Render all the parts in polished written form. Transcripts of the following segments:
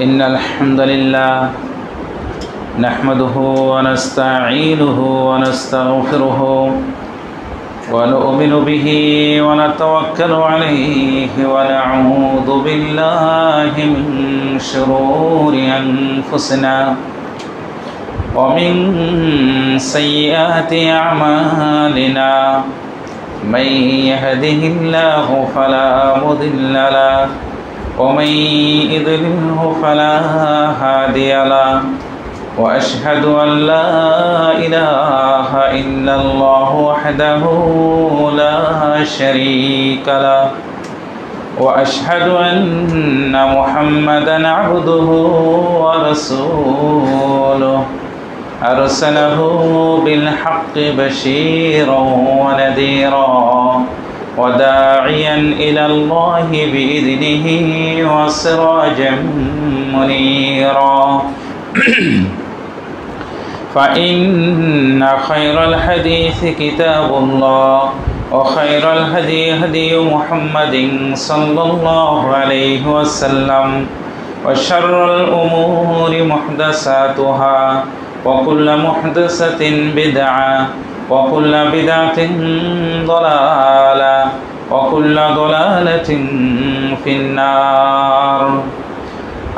إن الحمد لله نحمده ونستعينه ونستغفره ونؤمن به ونتوكل عليه ونعوذ بالله من شرور أنفسنا ومن سيئات أعمالنا من يهده الله فلا مضل له ومن يضلله فلا هادي له وأشهد أن لا إله إلا الله وحده لا شريك له وأشهد أن محمدا عبده ورسوله أرسله بالحق بشيرا ونذيرا وداعيا إلى الله بإذنه وسراجا منيرا فإن خير الحديث كتاب الله وخير الهدي هدي محمد صلى الله عليه وسلم وشر الأمور محدثاتها وكل محدثة بدعة وكل بدعة ضلالة وكل ضلالة في النار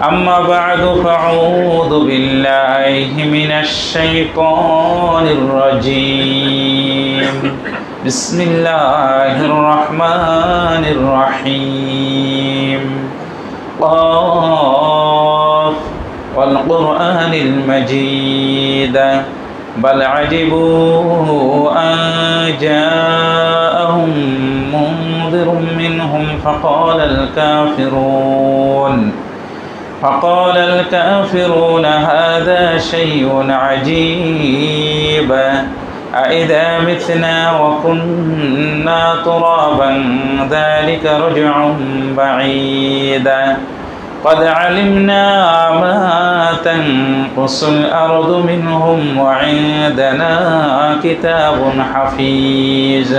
أما بعد فأعوذ بالله من الشيطان الرجيم بسم الله الرحمن الرحيم قاف والقرآن المجيد بل عجبوا أن جاءهم منذر منهم فقال الكافرون هذا شيء عجيب أإذا متنا وكنا ترابا ذلك رجع بعيد قد علمنا ما تنقص الأرض منهم وعندنا كتاب حفيظ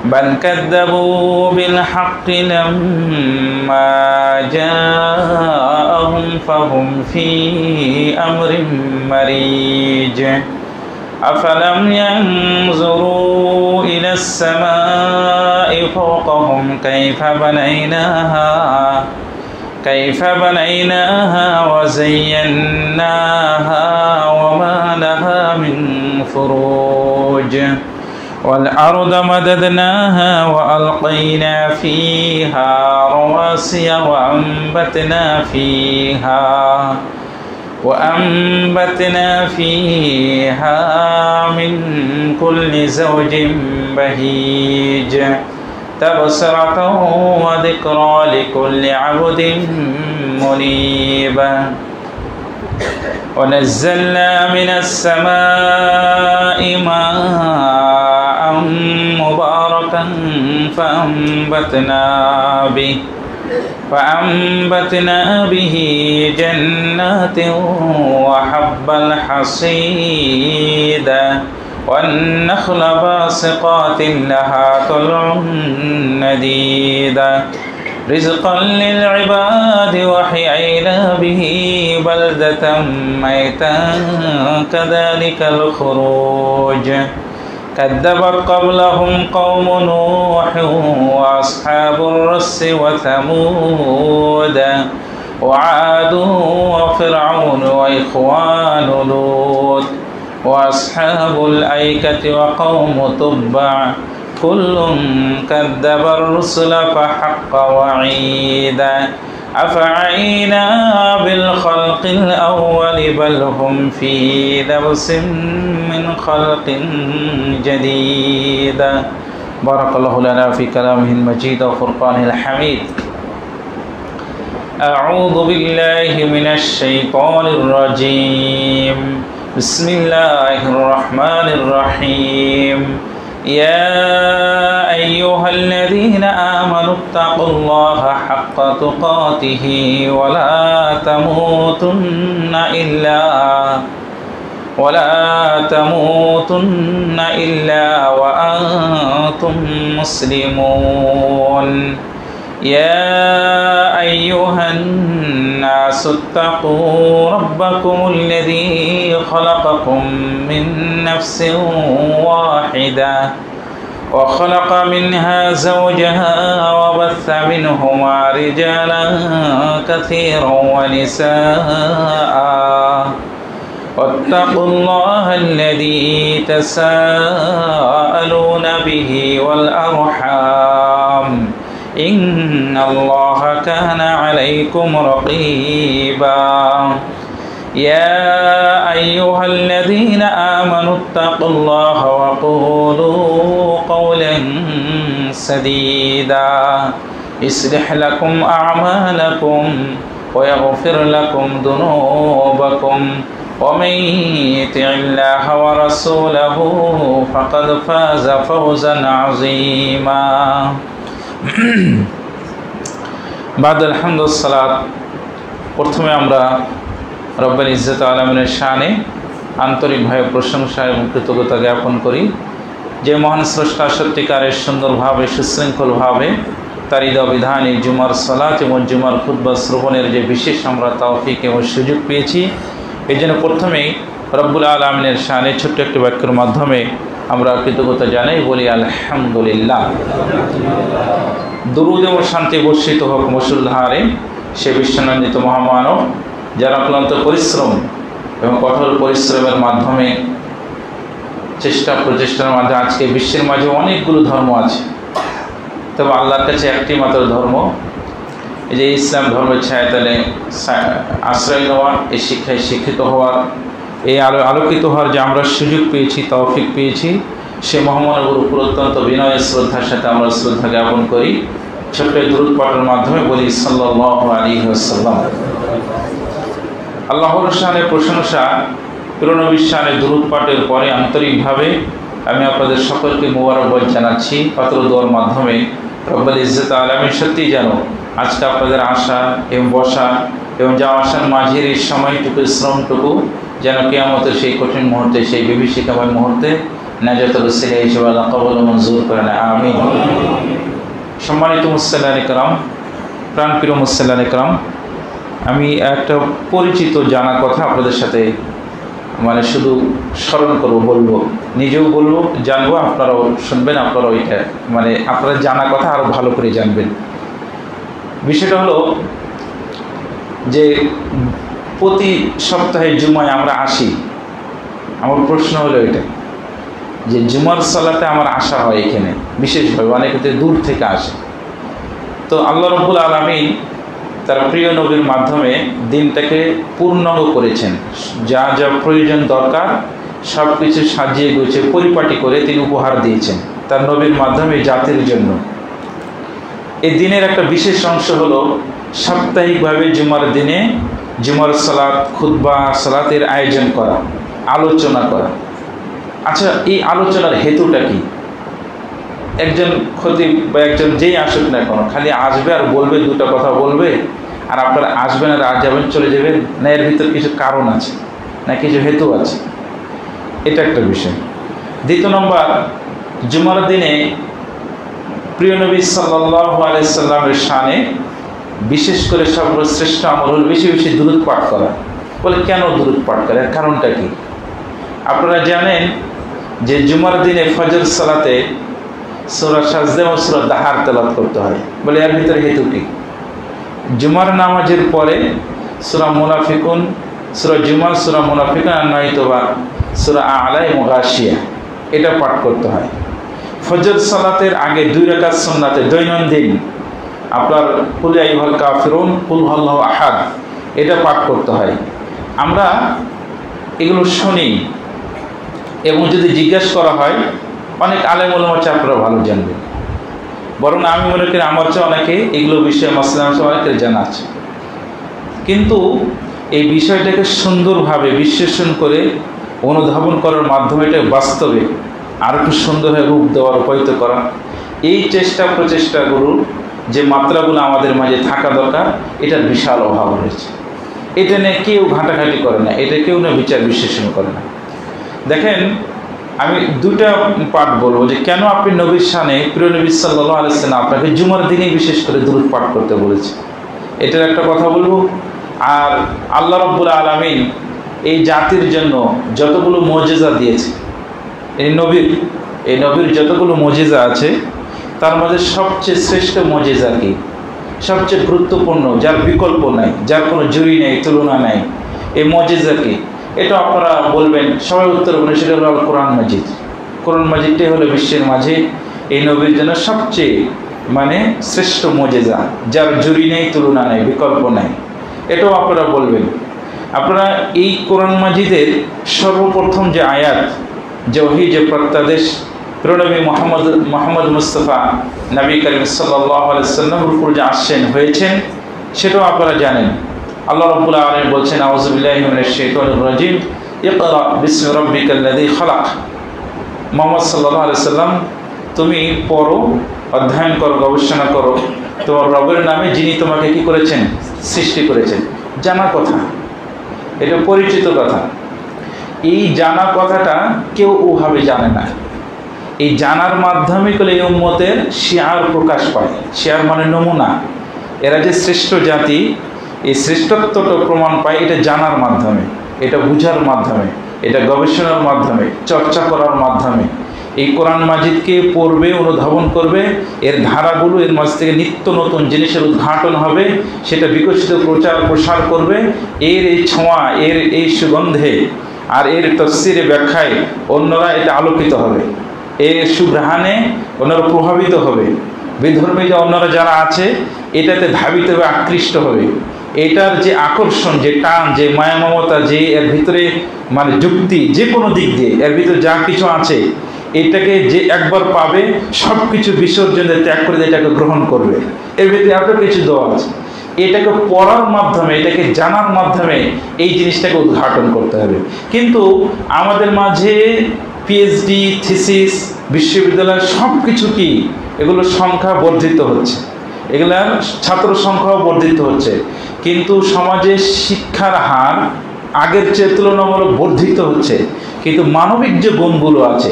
بل كذبوا بالحق لما جاءهم فهم في أمر مريج أفلم ينظروا إلى السماء فوقهم كيف بنيناها وزيناها وما لها من فروج والأرض مددناها وألقينا فيها رواسي وأنبتنا فيها من كل زوج بهيج تبصرة وذكرى لكل عبد منيب ونزلنا من السماء ماء مباركا فأنبتنا به جنات وحب الحصيد والنخل باسقات لها طلع نديد رزقا للعباد وحيينا به بلدة ميتا كذلك الخروج كذبت قبلهم قوم نوح وأصحاب الرس وثمود وعاد وفرعون وإخوان لوط وأصحاب الأيكة وقوم تبع كل كذب الرسل فحق وعيدا أفعينا بالخلق الأول بل هم في لبس من خلق جديد بارك الله لنا في كلامه المجيد وفرقانه الحميد أعوذ بالله من الشيطان الرجيم بسم الله الرحمن الرحيم يا أيها الذين آمنوا اتقوا الله حق تقاته ولا تموتن إلا وأنتم مسلمون يا أيها الناس الناس اتقوا ربكم الذي خلقكم من نفس واحدة وخلق منها زوجها وبث منهما رجالا كثيرا ونساء واتقوا الله الذي تساءلون به والأرحام إن الله كان عليكم رقيبا يا أيها الذين آمنوا اتقوا الله وقولوا قولا سديدا يصلح لكم أعمالكم ويغفر لكم ذنوبكم ومن يطع الله ورسوله فقد فاز فوزا عظيما بعد الحمد والصلاة প্রথমে আমরা রব্বুল ইজ্জত আলামিনের শানে আন্তরিকভাবে প্রশংসা এবং কৃতজ্ঞতা জ্ঞাপন করি, যে মহান স্রষ্টা সত্যিকারের সুন্দরভাবে সুশৃঙ্খলভাবে তার বিধানে জুমার সালাত এবং জুমার খুতবা শ্রবণের যে বিশেষ আমরা তৌফিক এবং সুযোগ পেয়েছি, এই জন্য প্রথমেই রব্বুল আলামিনের শানে ছোট্ট একটি বাক্যের মাধ্যমে আমরা কৃতজ্ঞতা জানাই, বলি আলহামদুলিল্লাহ। দরুদ এবং শান্তি বর্ষিত হোক মুসলধারে সে বিশ্বনন্দিত মহামানব, যারা ক্লান্ত পরিশ্রম এবং কঠোর পরিশ্রমের মাধ্যমে প্রচেষ্টার মাধ্যমে আজকে বিশ্বের মাঝে অনেকগুলো ধর্ম আছে, তবে আল্লাহর কাছে একটি মাত্র ধর্ম, এই যে ইসলাম ধর্মের ছায়াতলে আশ্রয় নেওয়া, এই শিক্ষায় শিক্ষিত হওয়ার, এই আলোকিত হওয়ার যে আমরা সুযোগ পেয়েছি, তৌফিক পেয়েছি, সে মহামানবের উপর অত্যন্ত বিনয় শ্রদ্ধার সাথে আমরা শ্রদ্ধা জ্ঞাপন করি। ছোট্ট দুরূদ পাঠের মাধ্যমে বলি সাল্লাল্লাহু আলাইহি ওয়াসাল্লাম। আল্লাহর শানে প্রশংসা, প্রিয়নবীর শানে দুরূদ পাঠের পরে আন্তরিকভাবে আমি আপনাদের সকলকে মোবারকবাদ জানাচ্ছি পাত্র দোয়ার মাধ্যমে। রব্বুল ইজ্জত আলামিন সত্যি যেন আজকে আপনাদের আসা এবং বসা এবং যাওয়া আসার মাঝের এই সময়টুকু, শ্রমটুকু যেন কিয়ামতের সেই কঠিন মুহূর্তে, সেই বিভীষিকাময় মুহূর্তে নাজাতের ওসিলা হিসেবে আল্লাহ কবুল ও মঞ্জুর করেন, আমিন। সম্মানিত মুসল্লিয়ান ইকরাম, প্রাণপ্রিয় মুসল্লিয়ান ইকরাম, আমি একটা পরিচিত জানা কথা আপনাদের সাথে শুধু স্মরণ করবো, বলবো, নিজেও বলবো, জানবো, আপনারাও শুনবেন, আপনারা ওইটা আপনারা জানা কথা আরও ভালো করে জানবেন। বিষয়টা হলো যে প্রতি সপ্তাহে জুমায় আমরা আসি। আমার প্রশ্ন হলো এটা যে জুমার সালাতে আমার আসা হয় এখানে বিশেষভাবে, অনেকে দূর থেকে আসে। তো আল্লাহ রাব্বুল আলামিন তার প্রিয় নবীর মাধ্যমে দিনটাকে পূর্ণাঙ্গ করেছেন, যা যা প্রয়োজন দরকার সব কিছু সাজিয়ে গুছিয়ে পরিপাটি করে তিনি উপহার দিয়েছেন তার নবীর মাধ্যমে জাতির জন্য। এই দিনের একটা বিশেষ অংশ হলো সাপ্তাহিকভাবে জুমার দিনে জুমার সালাত, খুতবা, সালাতের আয়োজন করা, আলোচনা করা। আচ্ছা, এই আলোচনার হেতুটা কি? একজন খতিব বা একজন যেই আসুক না কেন, খালি আসবে আর বলবে, দুটো কথা বলবে, আর আপনারা আসবেন আর যাবেন, চলে যাবেন, না এর ভিতর কিছু কারণ আছে, না কিছু হেতু আছে? এটা একটা বিষয়। দ্বিতীয় নম্বর, জুমার দিনে প্রিয় নবী সাল্লাল্লাহু আলাইহি সাল্লামের শানে বিশেষ করে সর্বশ্রেষ্ঠ আমল হল বেশি বেশি দুরূদ পাঠ করা। বলে কেন দুরূদ পাঠ করে, কারণটা কি? আপনারা জানেন যে জুমার দিনে ফজর সালাতে সূরা সাজদা ও সূরা দাহার তেলাওয়াত করতে হয়। বলে এর ভিতরে হেতু কি? জুমার নামাজের পরে সূরা মুনাফিকুন, সূরা জুমা, সূরা মুনাফিকুন আর নয়তোবা সূরা আ'লা এবং গাশিয়া, এটা পাঠ করতে হয়। ফজর সালাতের আগে 2 রাকাত সুন্নাতে দৈনন্দিন আপনার কুল ইয়া আইয়ুহাল কাফিরুন, কুল হুয়াল্লাহু আহাদ, এটা পাঠ করতে হয়। আমরা এগুলো শুনি এবং যদি জিজ্ঞাসা করা হয়, অনেক আলেম ওলামা আছে, আপনারা ভালো জানবেন, বরং আমি মনে করি আমার চেয়ে অনেকে এগুলো বিষয়ে মাসলা অনেকের জানা আছে, কিন্তু এই বিষয়টাকে সুন্দরভাবে বিশ্লেষণ করে অনুধাবন করার মাধ্যমে এটা বাস্তবে আর একটু সুন্দরভাবে রূপ দেওয়ার, উপায়িত করা, এই প্রচেষ্টাগুলো যে মাত্রাগুলো আমাদের মাঝে থাকা দরকার, এটার বিশাল অভাব রয়েছে। এটা নিয়ে কেউ ঘাঁটাঘাঁটি করে না, এটা কেউ না বিচার বিশ্লেষণ করে না। দেখেন, আমি 2টা পাঠ বলবো যে কেন আপনি নবীর শানে, প্রিয় নবী সাল্লাল্লাহু আলাইহি ওয়াসাল্লাম আপনাকে জুমার দিনেই বিশেষ করে দুরূদ পাঠ করতে বলেছে। এটার একটা কথা বলবো, আর আল্লাহ রাব্বুল আলামিন এই জাতির জন্য যতগুলো মুজিজা দিয়েছে, এই নবীর যতগুলো মুজিজা আছে তার মধ্যে সবচেয়ে শ্রেষ্ঠ মুজিজা কি, সবচেয়ে গুরুত্বপূর্ণ, যার বিকল্প নাই, যার কোনো জুড়ি নেই, তুলনা নাই, এই মুজিজা কি? এটা আপনারা বলবেন, সবাই উত্তর বলবেন সেটা হলো কোরআন মাজিদ। কোরআন মাজিদটাই হলো বিশ্বের মাঝে এই নবীর জন্য সবচেয়ে শ্রেষ্ঠ মুজিজা, যার জুড়ি নেই, তুলনা নেই, বিকল্প নাই। এটাও আপনারা বলবেন। আপনারা এই কোরআন মাজিদের সর্বপ্রথম যে আয়াত, যে ওহী, যে প্রত্যাদেশ প্রিয়নবী মোহাম্মদ মুস্তাফা নবী করিম সাল্লাল্লাহু আলাইহি ওয়াসাল্লামের উপর যে আসছেন হয়েছেন, সেটাও আপনারা জানেন। আল্লাহ রাব্বুল আলামিন বলছেন, আউযু বিল্লাহি মিনাশ শাইতানির রাজিম, ইকরা বিসমি রাব্বিকাল্লাযী খালাক। মুহাম্মদ সাল্লাল্লাহু আলাইহি ওয়াসাল্লাম, তুমি পড়ো, অধ্যয়ন করো, গবেষণা করো তোমার রবের নামে, যিনি তোমাকে কি করেছেন? সৃষ্টি করেছেন। জানা কথা, এটা পরিচিত কথা। এই জানা কথাটা কেউ ওভাবে জানে না। এই জানার মাধ্যমে করে এই উম্মতের শিয়ার প্রকাশ পায়। শিয়ার মানে নমুনা। এরা যে শ্রেষ্ঠ জাতি, এই শ্রেষ্ঠত্বটা প্রমাণ পায় এটা জানার মাধ্যমে, এটা বুঝার মাধ্যমে, এটা গবেষণার মাধ্যমে, চর্চা করার মাধ্যমে। এই কোরআন মাজিদকে পড়বে, অনুধাবন করবে, এর ধারাগুলো, এর মাঝ থেকে নিত্য নতুন জিনিসের উদ্ঘাটন হবে, সেটা বিকশিত প্রচার প্রসার করবে। এর এই ছোঁয়া, এর এই সুগন্ধে আর এর তফসিরে ব্যাখ্যায় অন্যরা এটা আলোকিত হবে, এর সুঘ্রাণে অন্যরা প্রভাবিত হবে। বিধর্মী যে অন্যরা যারা আছে এটাতে ধাবিত হবে, আকৃষ্ট হবে। এটার যে আকর্ষণ, যে টান, যে মায়া মমতা, যে এর ভিতরে যুক্তি, যে কোনো দিক দিয়ে এর ভিতরে যা কিছু আছে, এটাকে যে একবার পাবে সব কিছু বিসর্জনে ত্যাগ করে এটাকে গ্রহণ করবে। এর ভিতরে এত কিছু দেওয়া আছে। এটাকে পড়ার মাধ্যমে, এটাকে জানার মাধ্যমে এই জিনিসটাকে উদ্ঘাটন করতে হবে। কিন্তু আমাদের মাঝে পিএইচডি, থিসিস, বিশ্ববিদ্যালয় সব কিছু কি, এগুলোর সংখ্যা বর্ধিত হচ্ছে, এগুলার ছাত্র সংখ্যাও বর্ধিত হচ্ছে, কিন্তু সমাজে শিক্ষার হার আগের চেয়ে তুলনামূলক বর্ধিত হচ্ছে। কিন্তু মানবিক যে গুণগুলো আছে,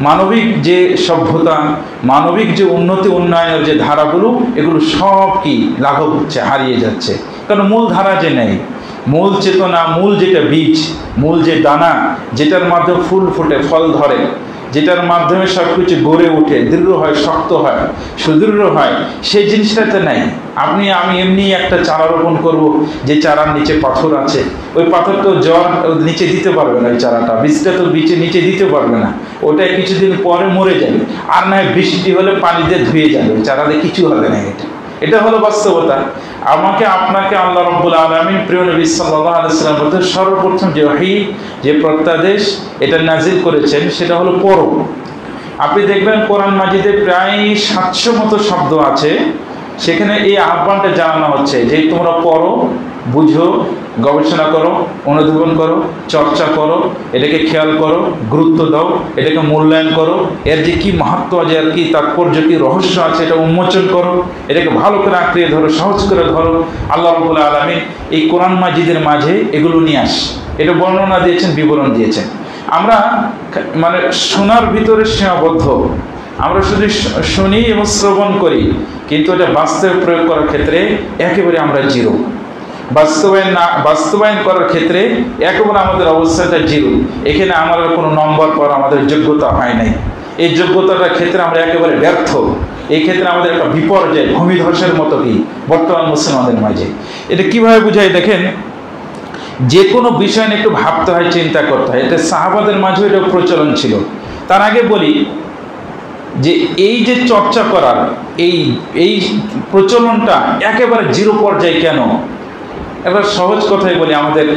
মানবিক যে সভ্যতা, মানবিক যে উন্নতি উন্নয়নের যে ধারাগুলো, এগুলো সব কি লাঘব হচ্ছে, হারিয়ে যাচ্ছে। কারণ মূল ধারা যে নেই, মূল চেতনা, মূল যেটা বীজ, মূল যে দানা, যেটার মাধ্যমে ফুল ফোটে, ফল ধরে, যেটার মাধ্যমে সব কিছু গড়ে ওঠে, দৃঢ় হয়, শক্ত হয়, সুদৃঢ় হয়, সেই জিনিসটাতে নাই। আমি এমনি একটা চারা রোপণ করবো, যে চারার নিচে পাথর আছে, ওই পাথর তো জল নিচে দিতে পারবে না, ওই চারাটা বীজটা তো নিচে দিতে পারবে না, ওটা কিছুদিন পরে মরে যাবে। আর না বৃষ্টি হলে পানি দিয়ে ধুয়ে যাবে, চারাতে কিছু হবে না। এটা হলো বাস্তবতা। আমাকে আপনাকে আল্লাহ রাব্বুল আলামিন প্রিয় নবী সাল্লাল্লাহু আলাইহি ওয়াসাল্লাম বলতে সর্বপ্রথম যে ওহী, যে প্রত্যাদেশ এটা নাজিল করেছেন, সেটা হলো পড়ো। আপনি দেখবেন কোরআন মাজিদে প্রায় 700 মতো শব্দ আছে, সেখানে এই আহ্বানটা জানানো হচ্ছে যে তোমরা পড়ো, বুঝো, গবেষণা করো, অনুধাবন করো, চর্চা করো, এটাকে খেয়াল করো, গুরুত্ব দাও, এটাকে মূল্যায়ন করো, এর যে কী মাহাত্ম্য আছে, আর কি তাৎপর্য, কী রহস্য আছে, এটা উন্মোচন করো, এটাকে ভালো করে আঁকড়িয়ে ধরো, সহজ করে ধরো। আল্লাহ রাব্বুল আলামিন এই কোরআন মাজিদের মাঝে এগুলো নিয়ে এটা বর্ণনা দিয়েছেন, বিবরণ দিয়েছেন। আমরা শোনার ভিতরে সীমাবদ্ধ, আমরা শুধু শুনি এবং শ্রবণ করি, কিন্তু এটা বাস্তবে প্রয়োগ করার ক্ষেত্রে একেবারে আমরা জিরো। বাস্তবায়ন করার ক্ষেত্রে একেবারে আমাদের অবস্থাটা জিরো। এখানে আমাদের কোনো নম্বর পর আমাদের যোগ্যতা হয় নাই। এই যোগ্যতাটার ক্ষেত্রে আমরা একেবারে ব্যর্থ। এই ক্ষেত্রে আমাদের একটা বিপর্যয়, ভূমিধসের মতো কি বর্তমান মুসলমানদের মাঝে। এটা কিভাবে বুঝাই দেখেন, যে কোনো বিষয় নিয়ে একটু ভাবতে হয়, চিন্তা করতে হয়। এটা সাহাবাদের মাঝেও এটা প্রচলন ছিল। তার আগে বলি যে এই যে চর্চা করার এই প্রচলনটা একেবারে জিরো পর্যায়ে কেন? এবার সহজ কথাই বলি, আমাদের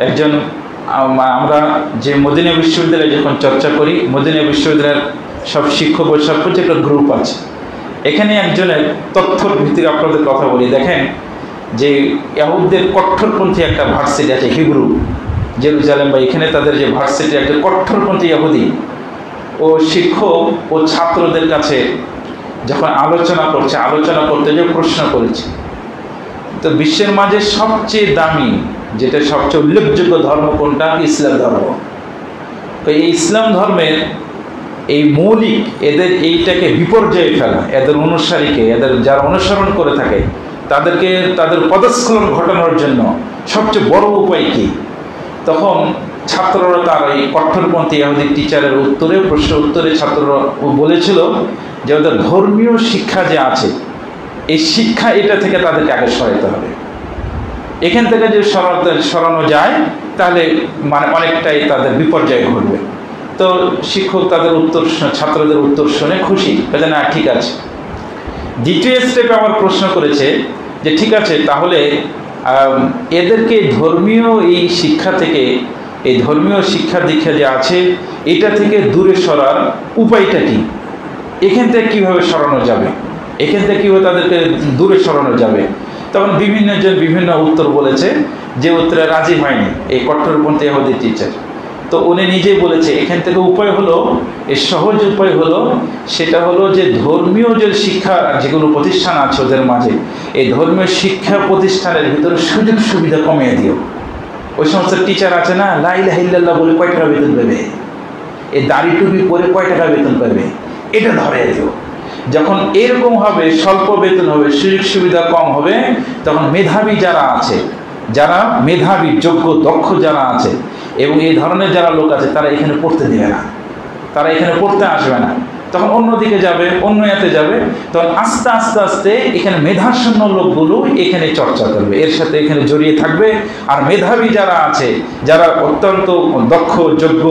একজন, আমরা যে মদিনা বিশ্ববিদ্যালয়ে যখন চর্চা করি, মদিনা বিশ্ববিদ্যালয়ের সব শিক্ষক ও সব কিছু একটা গ্রুপ আছে। এখানে একজনের তথ্য ভিত্তিক আপনাদের কথা বলি। দেখেন যে ইহুদিদের কট্টরপন্থী একটা ভার্সিটি আছে, হিব্রু, জেরুজালেম, বা এখানে তাদের যে ভার্সিটি, একটা কট্টরপন্থী ইহুদি ও শিক্ষক ও ছাত্রদের কাছে যখন আলোচনা করতে যে প্রশ্ন করেছে, তো বিশ্বের মাঝে সবচেয়ে দামি, যেটা সবচেয়ে উল্লেখযোগ্য ধর্ম কোনটা? ইসলাম ধর্ম। তো এই ইসলাম ধর্মের এই মৌলিক, এদের এইটাকে বিপর্যয়ে ফেলা, এদের অনুসারীকে, এদের যারা অনুসরণ করে থাকে তাদেরকে তাদের পদস্খলন ঘটানোর জন্য সবচেয়ে বড় উপায় কি? তখন ছাত্ররা তার এই কট্টরপন্থী ইহুদি টিচারের প্রশ্নের উত্তরে ছাত্ররা বলেছিল যে ওদের ধর্মীয় শিক্ষা যে আছে, এই শিক্ষা এটা থেকে তাদেরকে আগে সরাতে হবে। এখান থেকে যদি সরানো যায় তাহলে মানে অনেকটাই তাদের বিপর্যয় ঘটবে। তো শিক্ষক তাদের ছাত্রদের উত্তর শুনে খুশি, কাজে না ঠিক আছে। দ্বিতীয় স্টেপে আমার প্রশ্ন করেছে যে ঠিক আছে, তাহলে এদেরকে ধর্মীয় এই শিক্ষা থেকে, এই ধর্মীয় শিক্ষা দীক্ষা যে আছে এটা থেকে দূরে সরার উপায়টা কি? এখান থেকে কীভাবে সরানো যাবে, এখান থেকে কীভাবে তাদেরকে দূরে সরানো যাবে? তখন বিভিন্ন জন বিভিন্ন উত্তর বলেছে, যে উত্তরে রাজি হয়নি এই কট্টরপন্থী ইহুদি টিচার। তো উনি নিজেই বলেছে এখান থেকে উপায় হলো, এর সহজ উপায় হলো, সেটা হলো যে ধর্মীয় যে শিক্ষা যেগুলো প্রতিষ্ঠান আছে ওদের মাঝে, এই ধর্মীয় শিক্ষা প্রতিষ্ঠানের ভিতরে সুযোগ সুবিধা কমিয়ে দিও। ওই সমস্ত টিচার আছে না, লা ইলাহা ইল্লাল্লাহ বলে কয় টাকা বেতন পাবে, এই দাড়ি টুপি পরে কয় টাকা বেতন পাবে, এটা ধরে দিও। যখন এরকম হবে, স্বল্প বেতন হবে, সুযোগ সুবিধা কম হবে, তখন মেধাবী যারা আছে, যারা মেধাবী যোগ্য দক্ষ যারা আছে এবং এই ধরনের যারা লোক আছে, তারা এখানে পড়তে দেবে না, তারা এখানে পড়তে আসবে না, তখন অন্যদিকে যাবে, অন্য এতে যাবে। তখন আস্তে আস্তে আস্তে এখানে মেধাশূন্য লোকগুলো এখানে চর্চা করবে, এর সাথে এখানে জড়িয়ে থাকবে। আর মেধাবী যারা আছে, যারা অত্যন্ত দক্ষ যোগ্য,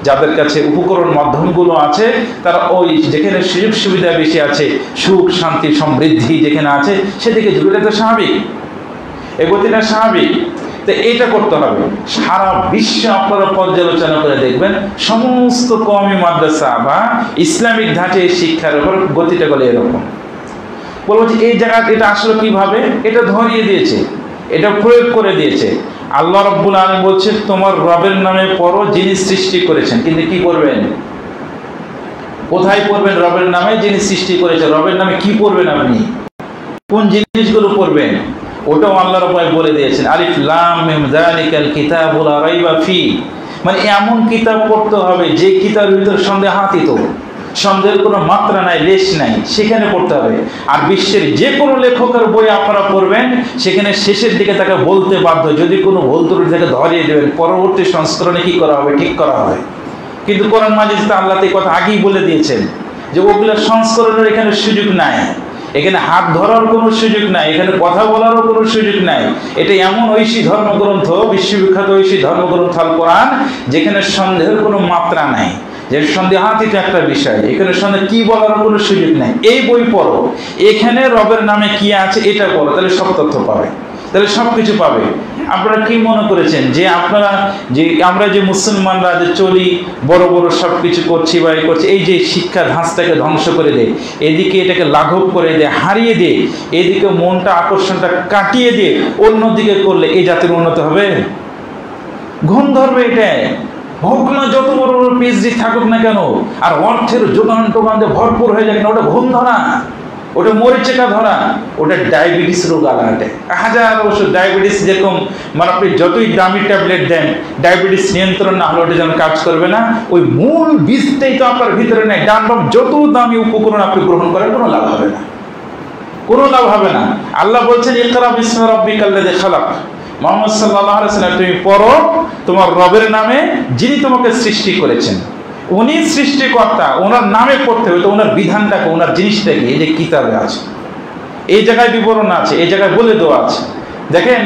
যাদের কাছে উপকরণ মাধ্যমগুলো আছে, তারা ওই যেখানে সুযোগ সুবিধা বেশি আছে, সুখ শান্তি সমৃদ্ধি যেখানে আছে, সেদিকে ঝুঁকে। এটা তো স্বাভাবিক, এই গতিটা স্বাভাবিক। তো এটা করতে হবে। সারা বিশ্বে আপনারা পর্যালোচনা করে দেখবেন, সমস্ত কওমি মাদ্রাসা বা ইসলামিক ধাঁচে শিক্ষার উপর গতিটা গেলে এরকম। বলবো যে এই জায়গা এটা আসলে কিভাবে, এটা ধরিয়ে দিয়েছে, এটা প্রয়োগ করে দিয়েছে। আল্লাহ রাব্বুল আলামিন বলছে তোমার রবের নামে পড়ো যিনি সৃষ্টি করেছেন। কিন্তু কি করবেন, কোথায় পড়বেন? রবের নামে যিনি সৃষ্টি করেছেন। রবের নামে কি পড়বেন আপনি, কোন জিনিসগুলো পড়বেন, ওটাও আল্লাহ রাব্বুল বলে দিয়েছেন। আলিফ লাম মিম যালিকাল কিতাবু লা রাইবা ফি, মানে এমন কিতাব পড়তে হবে যে কিতাবের ভিতর সন্দেহাতীত, সন্দেহের কোনো মাত্রা নাই, লেশ নাই, সেখানে পড়তে হবে। আর বিশ্বের যে কোনো লেখকের বই আপনারা পড়বেন, সেখানে শেষের দিকে তাকে বলতে বাধ্য, যদি কোনো ভুল ত্রুটি থেকে ধরিয়ে দেবেন, পরবর্তী সংস্করণে কি করা হবে, ঠিক করা হবে। কিন্তু কোরআন মাজিদে আল্লাহ এই কথা আগেই বলে দিয়েছেন যে ওগুলো সংস্করণের এখানে সুযোগ নাই, এখানে হাত ধরার কোনো সুযোগ নাই, এখানে কথা বলারও কোনো সুযোগ নাই। এটা এমন ঐশী ধর্মগ্রন্থ, বিশ্ববিখ্যাত ঐশী ধর্মগ্রন্থ আল কোরআন, যেখানে সন্দেহের কোনো মাত্রা নাই, যে সন্দেহাতীত একটা বিষয়, এখানে সন্দেহ কি বলার কোনো সুযোগ নাই। এই বই পড়ো, এখানে রবের নামে কি আছে এটা পড়ো, তাহলে সব তথ্য পাবে, তাহলে সব কিছু পাবে। আপনারা কি মনে করেছেন যে আপনারা যে আমরা যে মুসলমানরা যে চলি, বড় বড় সব কিছু করছি বা করছি, এই যে শিক্ষা ধাঁচটাকে ধ্বংস করে দেয়, এদিকে এটাকে লাঘব করে দেয়, হারিয়ে দেয়, এদিকে মনটা আকর্ষণটা কাটিয়ে দিয়ে অন্যদিকে করলে এই জাতির উন্নতি হবে? ঘুম ধরবে। এটা হোক না যত বড় বড় পিএইচডি থাকুক না কেন, আর অর্থের যোগান টোগান যে ভরপুর হয়ে যায় না, ওটা ঘুম ধরা, ওটা মরিচিকা ধরা, ওটা ডায়াবেটিস রোগ আলাদা। হাজার ওষুধ ডায়াবেটিস যেরকম, মানে আপনি যতই দামি ট্যাবলেট দেন, ডায়াবেটিস নিয়ন্ত্রণ না হলে ওটা যেন কাজ করবে না। ওই মূল বীজটাই তো আপনার ভিতরে নেই। ডান বাম যত দামি উপকরণ আপনি গ্রহণ করেন, কোনো লাভ হবে না, কোনো লাভ হবে না। আল্লাহ বলছেন ইকরা বিসমি রাব্বিকাল্লাযী খালাক, মুহাম্মদ সাল্লাল্লাহু আলাইহি ওয়াসাল্লাম তুমি পড়ো তোমার রবের নামে যিনি তোমাকে সৃষ্টি করেছেন। উনি সৃষ্টিকর্তা, ওনার নামে পড়তে হবে। তো ওনার বিধানটাকে, ওনার জিনিসটাকে এই যে কিতাবে আছে, এই জায়গায় বিবরণ আছে, এই জায়গায় বলে দেওয়া আছে। দেখেন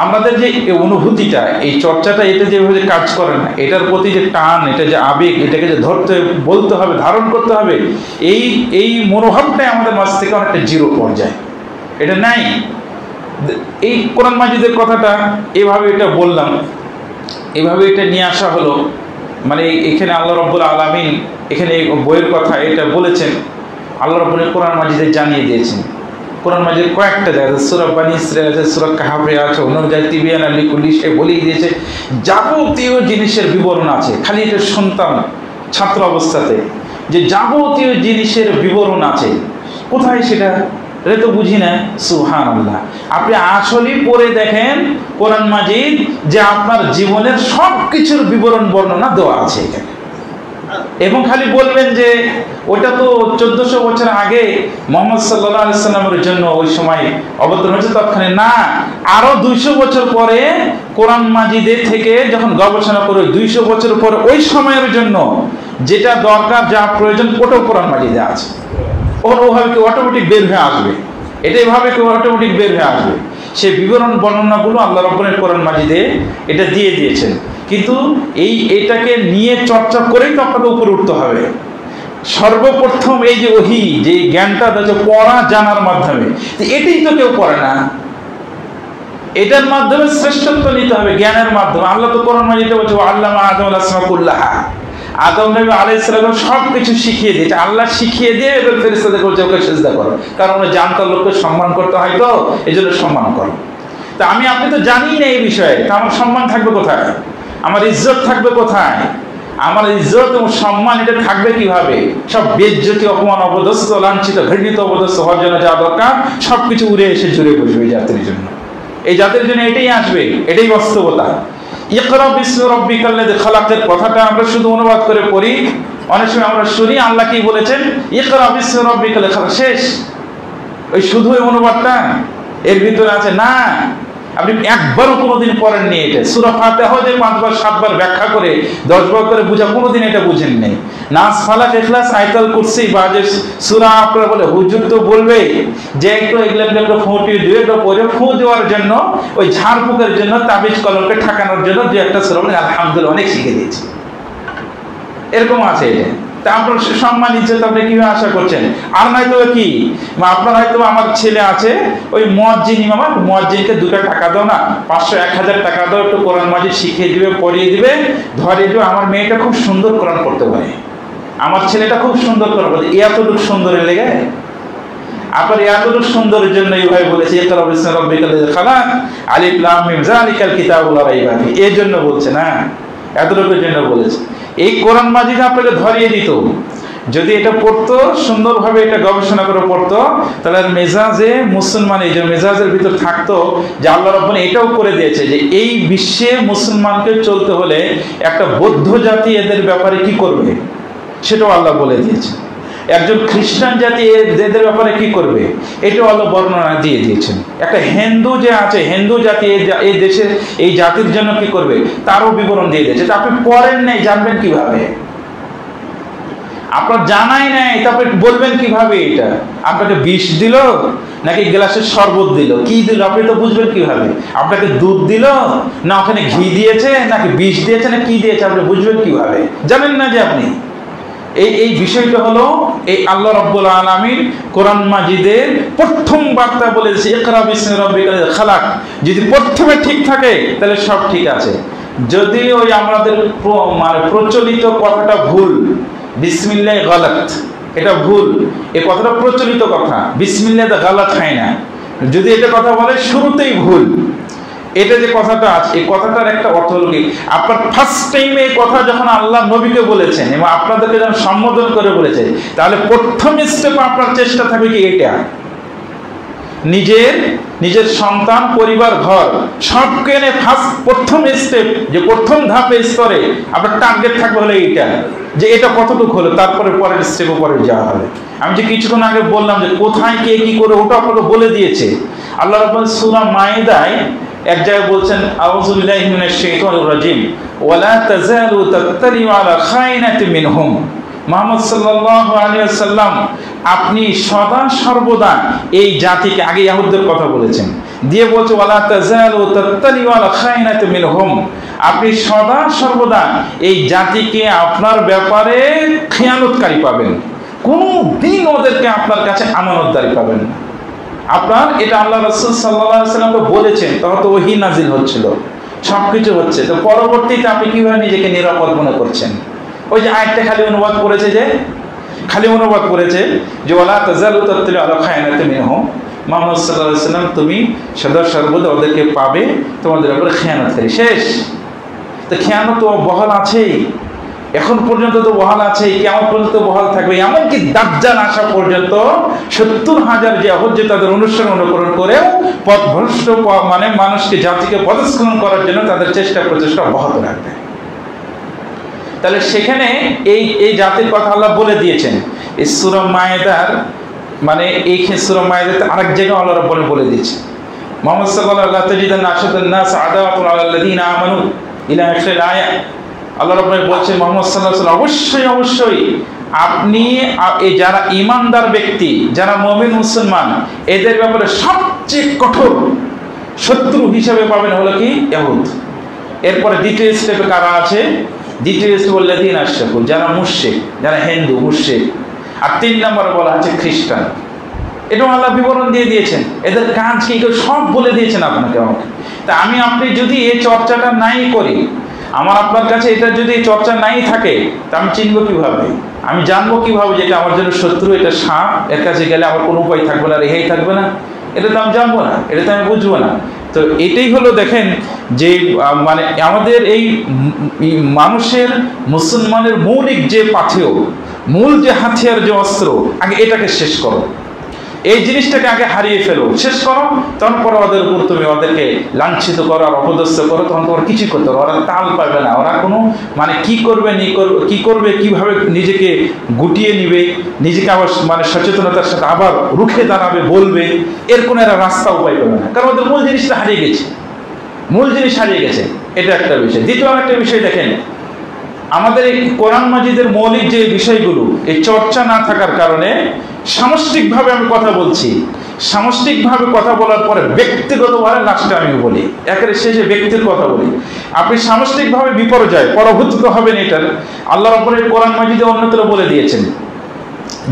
আমাদের যে অনুভূতিটা, এই চর্চাটা, এটা যেভাবে কাজ করে না, এটার প্রতি যে টান, এটা যে আবেগ, এটাকে যে ধরতে বলতে হবে, ধারণ করতে হবে, এই মনোভাবটাই আমাদের মাঝ থেকে অনেকটা জিরো পর্যায়ে, এটা নাই। এই কোরআন মাজিদের কথাটা এভাবে এটা বললাম, এভাবে এটা নিয়ে আসা হলো। মানে এখানে আল্লাহ রাব্বুল আলামিন এখানে এই বইয়ের কথা এটা বলেছেন, আল্লাহ রাব্বুল কোরআন মাজিদে জানিয়ে দিয়েছেন। কোরআন মাজিদ কয়েকটা জায়গায়, সূরা বানী ইসরাঈল আছে, সূরা কাহফে আছে, অন্য জায়গায় তিবিয়ানা লিকুল্লি সে বলেই দিয়েছে, যাবতীয় জিনিসের বিবরণ আছে। খালি এটা শুনতাম ছাত্র অবস্থাতে যে যাবতীয় জিনিসের বিবরণ আছে, কোথায় সেটা, এটা তো বুঝি না। সুবহানাল্লাহ, আপনি আসলেই পড়ে দেখেন কোরআন মাজিদ, যে আপনার জীবনের সব কিছুর বিবরণ বর্ণনা দেওয়া আছে এখানে। এবং খালি বলবেন যে ওটা তো 1400 বছর আগে মুহাম্মদ সাল্লাল্লাহু আলাইহি সাল্লামের জন্য ওই সময় অবতরণ হয়েছে, তৎক্ষণে না, আরো 200 বছর পরে কোরআন মাজিদে থেকে যখন গবেষণা করে 200 বছর পরে ওই সময়ের জন্য যেটা দরকার, যা প্রয়োজন, ওটাও কোরআন মাজিদে আছে। ওভাবে কি অটোমেটিক বের হয়ে আসবে, এটাই ভাবে কি অটোমেটিক বের হয়ে আসবে। সে বিবরণ বর্ণনাগুলো আল্লাহ রাব্বুল কোরআন মাজিদে এটা দিয়ে দিয়েছেন। কিন্তু এটাকে নিয়ে চর্চা করেই তো আপনাকে উপরে উঠতে হবে। সর্বপ্রথম এই যে ওহী, যে জ্ঞানটা পড়া জানার মাধ্যমে, এটাই তো কেউ করে না। এটার মাধ্যমে শ্রেষ্ঠত্ব নিতে হবে, জ্ঞানের মাধ্যমে। আল্লাহ তো কোরআন মাজিদে বলছে আল্লামা আদমুল আসমা কুল্লাহা, আদম নবী আলাইহিস সালাম সবকিছু শিখিয়ে দিয়েছে। আল্লাহ শিখিয়ে দিয়ে এবার ফেরেশতাদের বলছে ওকে সিজদা করো, কারণ ওরা জানতো লোককে সম্মান করতে হয়, তো এই জন্য সম্মান করো। তা আপনি তো জানি না এই বিষয়ে, তা আমার সম্মান থাকবে কোথায়? আমার ইজ্জত থাকবে কোথায়? আমার ইজ্জত এবং সম্মান এটা থাকবে কিভাবে? সব বেইজ্জতি, অপমান, অপদস্থ, লাঞ্ছিত, ঘৃণিত, অপদস্থ হওয়ার জন্য যা দরকার সবকিছু উড়ে এসে জুড়ে বসবে এই জাতির জন্য। এই জাতির জন্য এটাই আসবে, এটাই বাস্তবতা। ইকরা বিসমি রাব্বিকাল্লাযী খালাকের কথাটা আমরা শুধু অনুবাদ করে পড়ি, অনেক সময় আমরা শুনি আল্লাহ কি বলেছেন, ইকরা বিসমি রাব্বিকাল্লাযী খালাক, শেষ। ওই শুধু ওই অনুবাদটা এর ভিতরে আছে না, আপনি একবারও কোনোদিন পড়েননি এটা। সূরা ফাতিহা যে 5 বার 7 বার ব্যাখ্যা করে 10 বার করে বুঝা, কোনোদিন এটা বুঝেন নাই। নাস, ফালাক, ইখলাস, আয়াতুল কুরসি বা যে সূরা আপনারা বলে হুজুর তো বলবে যে একটু এগুলো ফুটিয়ে দিয়ে একটু পরে ফু দেওয়ার জন্য, ওই ঝাড়ফুঁকের জন্য, তাবিজ কলমকে ঠাকানোর জন্য যে একটা সূরা বলে আলহামদুলিল্লাহ অনেক শিখে দিয়েছি, এরকম আছে এটা। তা আপনার সম্মান ইজ্জত আপনি কিভাবে আশা করছেন? আর নয়তো কি আপনার হয়তো আমার ছেলে আছে, ওই মুয়াজ্জিন ইমাম, মুয়াজ্জিনকে 2 টাকা দাও না, 500 1000 টাকা দাও, একটু কোরআন মাজিদ শিখিয়ে দিবে, পড়িয়ে দিবে, ধরিয়ে দিবে। আমার মেয়েটা খুব সুন্দর কোরআন পড়তে পারে, আমার ছেলেটা খুব সুন্দর কোরআন পড়ে, এতটুকু সুন্দরের লেগে আপনার এতটুকু সুন্দরের জন্য এইভাবে বলেছে ইকরা বিসমি রাব্বিকাল্লাযী খালাক আলিফ লাম মিম যালিকাল কিতাবু লা রাইবা ফীহি, এর জন্য বলছে না, এতটুকুর জন্য বলেছে। এই কোরআন মাজিদ আপনাকে ধরিয়ে দিত, যদি এটা পড়তো সুন্দরভাবে, এটা গবেষণা করে পড়তো, তাহলে মেজাজে মুসলমান, এই যে মেজাজের ভিতর থাকতো যে আল্লাহ রাব্বুল এটাও করে দিয়েছে যে এই বিশ্বে মুসলমানকে চলতে হলে একটা বৌদ্ধ জাতি এদের ব্যাপারে কি করবে সেটাও আল্লাহ বলে দিয়েছে। একজন খ্রিস্টান জাতি এদের ব্যাপারে কি করবে এটাও আল্লাহ বর্ণনা দিয়ে দিয়েছেন। একটা হিন্দু যে আছে, হিন্দু জাতি এই দেশের এই জাতির জন্য কি করবে তারও বিবরণ দিয়ে দিয়েছে। আপনি পড়েন নাই, জানবেন কিভাবে? আপনার জানাই নাই, তারপরে বলবেন কিভাবে? এটা আপনাকে বিষ দিল নাকি গ্লাসের শরবত দিল, কি দিল আপনি তো বুঝবেন কিভাবে? আপনাকে দুধ দিল না ওখানে ঘি দিয়েছে নাকি বিষ দিয়েছে না কি দিয়েছে, আপনি বুঝবেন কিভাবে? জানেন না যে আপনি। এই বিষয়টা হলো এই আল্লাহ রাব্বুল আলামিন কোরআন মাজিদের প্রথম বার্তা বলেছে ইকরা বিসমি রাব্বিকাল খালাক। যদি প্রথমে ঠিক থাকে তাহলে সব ঠিক আছে। যদি ওই আমাদের মানে প্রচলিত কথাটা ভুল, বিসমিল্লাহ গলত, এটা ভুল, এই কথাটা প্রচলিত কথা, বিসমিল্লাহ গলত হয় না। যদি এটা কথা বলে শুরুতেই ভুল, এটা যে কথাটা আছে এই কথাটার একটা অর্থ হলো কি, আপনার ফার্স্ট টাইমে এই কথা যখন আল্লাহ নবীকে বলেছেন এবং আপনাদেরকে যখন সম্বোধন করে বলেছে, তাহলে প্রথম স্টেপ আপনার চেষ্টা থাকবে কি এটা, নিজের সন্তান, পরিবার, ঘর সবকে নিয়ে প্রথম স্টেপ, যে প্রথম ধাপে স্তরে আপনার টার্গেট থাকবে হলো এইটা, যে এটা কতটুকু হলো, তারপরে পরের স্টেপে পরে যাওয়া হবে। আমি যে কিছুক্ষণ আগে বললাম যে কোথায় কে কি করে, ওটা আপনাকে বলে দিয়েছে আল্লাহ রাব্বুল সূরা মাইদায় এক জায়গায় বলছেন আউযু বিল্লাহি মিনাশ শাইতানির রাজিম ওয়ালা তাযালু তাত্তালিউ আলা খায়নাতিন মিনহুম। মুহাম্মদ সাল্লাল্লাহু আলাইহি ওয়াসাল্লাম আপনি সদা সর্বদা এই জাতিকে, আগে ইহুদদের কথা বলেছেন, দিয়ে বলছে ওয়ালা তাযালু তাত্তালিউ আলা খায়নাতিন মিনহুম, আপনি সদা সর্বদা এই জাতিকে আপনার ব্যাপারে খেয়ানতকারী পাবেন, কোনো দিন ওদেরকে আপনার কাছে আমানতদারি পাবেন না। আপনার এটা আল্লাহ রাসূল সাল্লাল্লাহু আলাইহি ওয়াসাল্লাম বলেছেন, তখন তো ওহী নাজিল হচ্ছিল, সবকিছু হচ্ছে, তো পরবর্তীতে আপনি কিভাবে নিজেকে নিরাপদ মনে করছেন? ওই যে আয়াতটা খালি অনুবাদ করেছে যে ওয়ালা তাযালু তাত্তালিউ আলা খায়নাতিন মিনহুম, মুহাম্মদ সাল্লাল্লাহু আলাইহি ওয়াসাল্লাম তুমি সদা সর্বদা ওদেরকে পাবে তোমাদের উপরে খেয়ানতকারী। শেষ। তো খেয়ানত তো বহাল আছেই, এখন পর্যন্ত তো বহাল আছে, কিয়ামত পর্যন্ত বহাল থাকবে। এমনকি দাজ্জাল আসা পর্যন্ত 70,000 ইয়াহুদ যে তাদের অনুসরণ অনুকরণ করে পথভ্রষ্ট মানে মানুষকে, জাতিকে পদস্খলন করার জন্য তাদের প্রচেষ্টা অব্যাহত রাখবে। তাহলে সেখানে এই জাতির কথা আল্লাহ বলে দিয়েছেন। এই সূরা মায়েদার মানে এই সূরা মায়েদাতে আরেক জায়গায় আল্লাহ রাব্বুল বলে দিয়েছে মুহাম্মদ সাল্লাল্লাহু আলাইহি তাজিদান আশাদান নাস আদাওয়াতুন আলাল্লাযিনা আমানু ইলা আখির আয়াত। আল্লাহ রাব্বুল বলছেন মুহাম্মদ সাল্লাল্লাহু আলাইহি অবশ্যই অবশ্যই আপনি এই যারা ঈমানদার ব্যক্তি, যারা মুমিন মুসলমান, এদের ব্যাপারে সবচেয়ে কঠোর শত্রু হিসেবে পাবেন হলো কি ইহুদ। এরপরে দ্বিতীয় স্টেপে কারা আছে? দ্বিতীয় স্টেপ আল্লাযিনা আশরাকু, যারা মুশরিক, যারা হিন্দু মুশরিক। আর 3 নম্বরে বলা আছে খ্রিস্টান। এটাও আল্লাহ বিবরণ দিয়ে দিয়েছেন, এদের কাজ কি সব বলে দিয়েছেন আপনাকে আমাকে। তা আমি আপনি যদি এই চর্চাটা নাই করি, আমার আপনার কাছে এটা যদি চর্চা নাই থাকে, তা আমি চিনবো কিভাবে? আমি জানবো কিভাবে যে এটা আমার জন্য শত্রু, এটা সাপ, এর কাছে গেলে আমার কোনো উপায় থাকবে না, রেহাই থাকবে না? এটা তো আমি জানবো না, এটা তো আমি বুঝবো না। তো এটাই হলো দেখেন যে মানে আমাদের এই মানুষের মুসলমানের মৌলিক যে পাথেয়, মূল যে হাতিয়ার, যে অস্ত্র, আগে এটাকে শেষ করো। এই জিনিসটাকে আগে হারিয়ে ফেলো, শেষ করো, তখন পরে ওদের উপর তুমি ওদেরকে লাঞ্ছিত করো আর অপদস্থ করো, তখন তোমার কিছুই করতে পারো। ওরা তাল পাবে না, ওরা কোনো মানে কি করবে কিভাবে নিজেকে গুটিয়ে নিবে, নিজেকে আবার মানে সচেতনতার সাথে আবার রুখে দাঁড়াবে, বলবে, এর কোনো এরা রাস্তা উপায় পাবে না, কারণ ওদের মূল জিনিসটা হারিয়ে গেছে, মূল জিনিস হারিয়ে গেছে। এটা একটা বিষয়। দ্বিতীয় একটা বিষয় দেখেন, আমাদের এই কোরআন মাজিদের মৌলিক যে বিষয়গুলো, এই চর্চা না থাকার কারণে সামষ্টিকভাবে আমি কথা বলছি, সামষ্টিকভাবে কথা বলার পরে ব্যক্তিগতভাবে লাস্টে আমি বলি, একেবারে শেষে ব্যক্তির কথা বলি। আপনি সামষ্টিকভাবে বিপর্যয় পরভূত হবেন। এটার আল্লাহ রাব্বুল কোরআন মাজিদে অন্যত্র বলে দিয়েছেন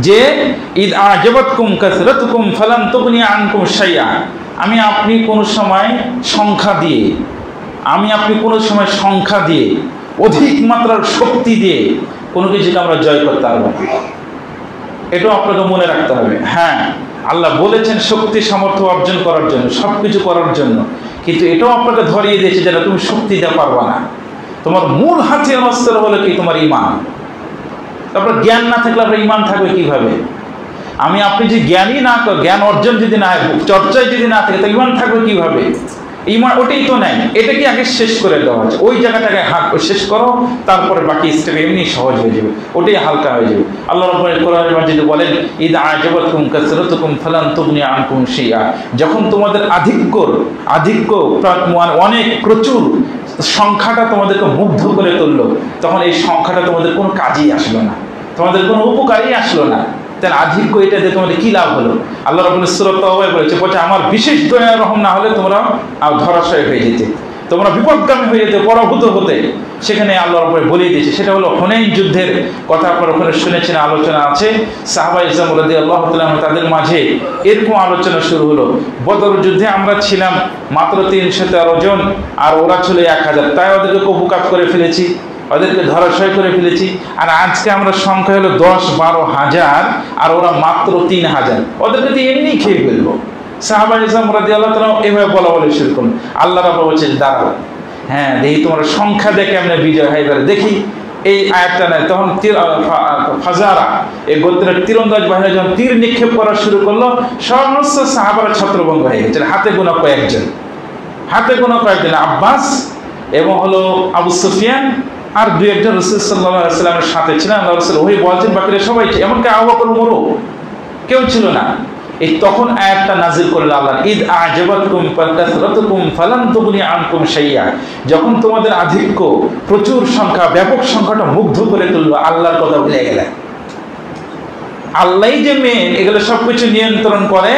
যে ইদ আজাবাতকুম কাসরাতুকুম ফালান তুগনি আনকুম শাইআ। আমি আপনি কোনো সময় সংখ্যা দিয়ে, অধিক মাত্রার শক্তি দিয়ে কোনো কিছুকে আমরা জয় করতে পারবো না। এটাও আপনাকে মনে রাখতে হবে। হ্যাঁ, আল্লাহ বলেছেন শক্তি সামর্থ্য অর্জন করার জন্য, সব কিছু করার জন্য, কিন্তু এটাও আপনাকে ধরিয়ে দিয়েছে যেন তুমি শক্তি দিতে পারবা না। তোমার মূল হাতিয়ার অস্ত্র হলো কি? তোমার ঈমান। তারপর জ্ঞান না থাকলে আপনার ঈমান থাকবে কিভাবে? আমি আপনি যে জ্ঞান অর্জন যদি না হয়, চর্চায় যদি না থাকে, তো ঈমান থাকবে কিভাবে? ঈমান ওটাই তো নাই, এটাকে আগে শেষ করে দেওয়া হচ্ছে। ওই জায়গাটাকে শেষ করো, তারপরে বাকি স্টেপ এমনি সহজ হয়ে যাবে, ওটাই হালকা হয়ে যাবে। আল্লাহ রাব্বুল কোরআন মাজিদে বলেন ইদ আজাবাতকুম কাসরাতুকুম ফালান তুগনি আনকুম শাইআ। যখন তোমাদের আধিক্য অনেক প্রচুর সংখ্যাটা তোমাদেরকে মুগ্ধ করে তুললো, তখন এই সংখ্যাটা তোমাদের কোনো কাজেই আসলো না, তোমাদের কোনো উপকারই আসলো না। তাহলে আধিক্য এটা দিয়ে তোমাদের কি লাভ হলো? আল্লাহ রাব্বুল সূরা তাওবায় বলেছে, আমার বিশেষ দয়া রহম না হলে তোমরা ধরাশয় হয়ে যেতে, তোমরা বিপদগামী হয়ে যেতে, পরাভূত হতে। সেখানে আল্লাহ রাব্বুল বলে দিয়েছে, সেটা হলো হুনাইন যুদ্ধের কথা। আপনারা ওখানে শুনেছেন, আলোচনা আছে। সাহাবায়ে ইসলাম রাদিয়াল্লাহু তাআলা তাদের মাঝে এরকম আলোচনা শুরু হলো। বদর যুদ্ধে আমরা ছিলাম মাত্র 313 জন, আর ওরা ছিল 1000, তাই ওদেরকে কবুকাত করে ফেলেছি, ওদেরকে ধরাশয় করে ফেলেছি। আর আজকে আমরা সংখ্যা হলো 10-12 হাজার, আর ওরা মাত্র 3000, ওদেরকে তো এমনি খেয়ে ফেলবো। সাহাবায়ে ইসলাম রাদিয়াল্লাহু তাআলা এভাবে বলা শুরু করলেন। আল্লাহ রাব্বুল বলছেন, দাঁড়াও, হ্যাঁ দেখি তোমার সংখ্যা দেখে আমরা বিজয় হয় এবারে দেখি। এই আয়াতটা নেয়, তখন ফাজারা এই গোত্রের তীরন্দাজ বাহিনী যখন তীর নিক্ষেপ করা শুরু করলো, সমস্ত সাহাবারা ছত্রভঙ্গ হয়ে গেছে। হাতে গোনা কয়েকজন, আব্বাস এবং হলো আবু সুফিয়ান আর 2-1 রাসূল সাল্লাল্লাহু আলাইহি ওয়াসাল্লামের সাথে ছিলেন। আল্লাহ রাসূল ওই বলছেন, বাকিরা সবাই, এমনকি আবু বকর ওমরও কেউ ছিল না। এই তখন আয়াতটা নাজিল করলেন আল্লাহ, ইদ আজাবাতকুম কাসরাতুকুম ফালান তুগনি আনকুম শাইআ। যখন তোমাদের আধিক্য, প্রচুর সংখ্যা, ব্যাপক সংখ্যাটা মুগ্ধ করে তুললো, আল্লাহর কথা ভুলে গেলেন। আল্লাহই যে মেন, এগুলো সবকিছু নিয়ন্ত্রণ করে,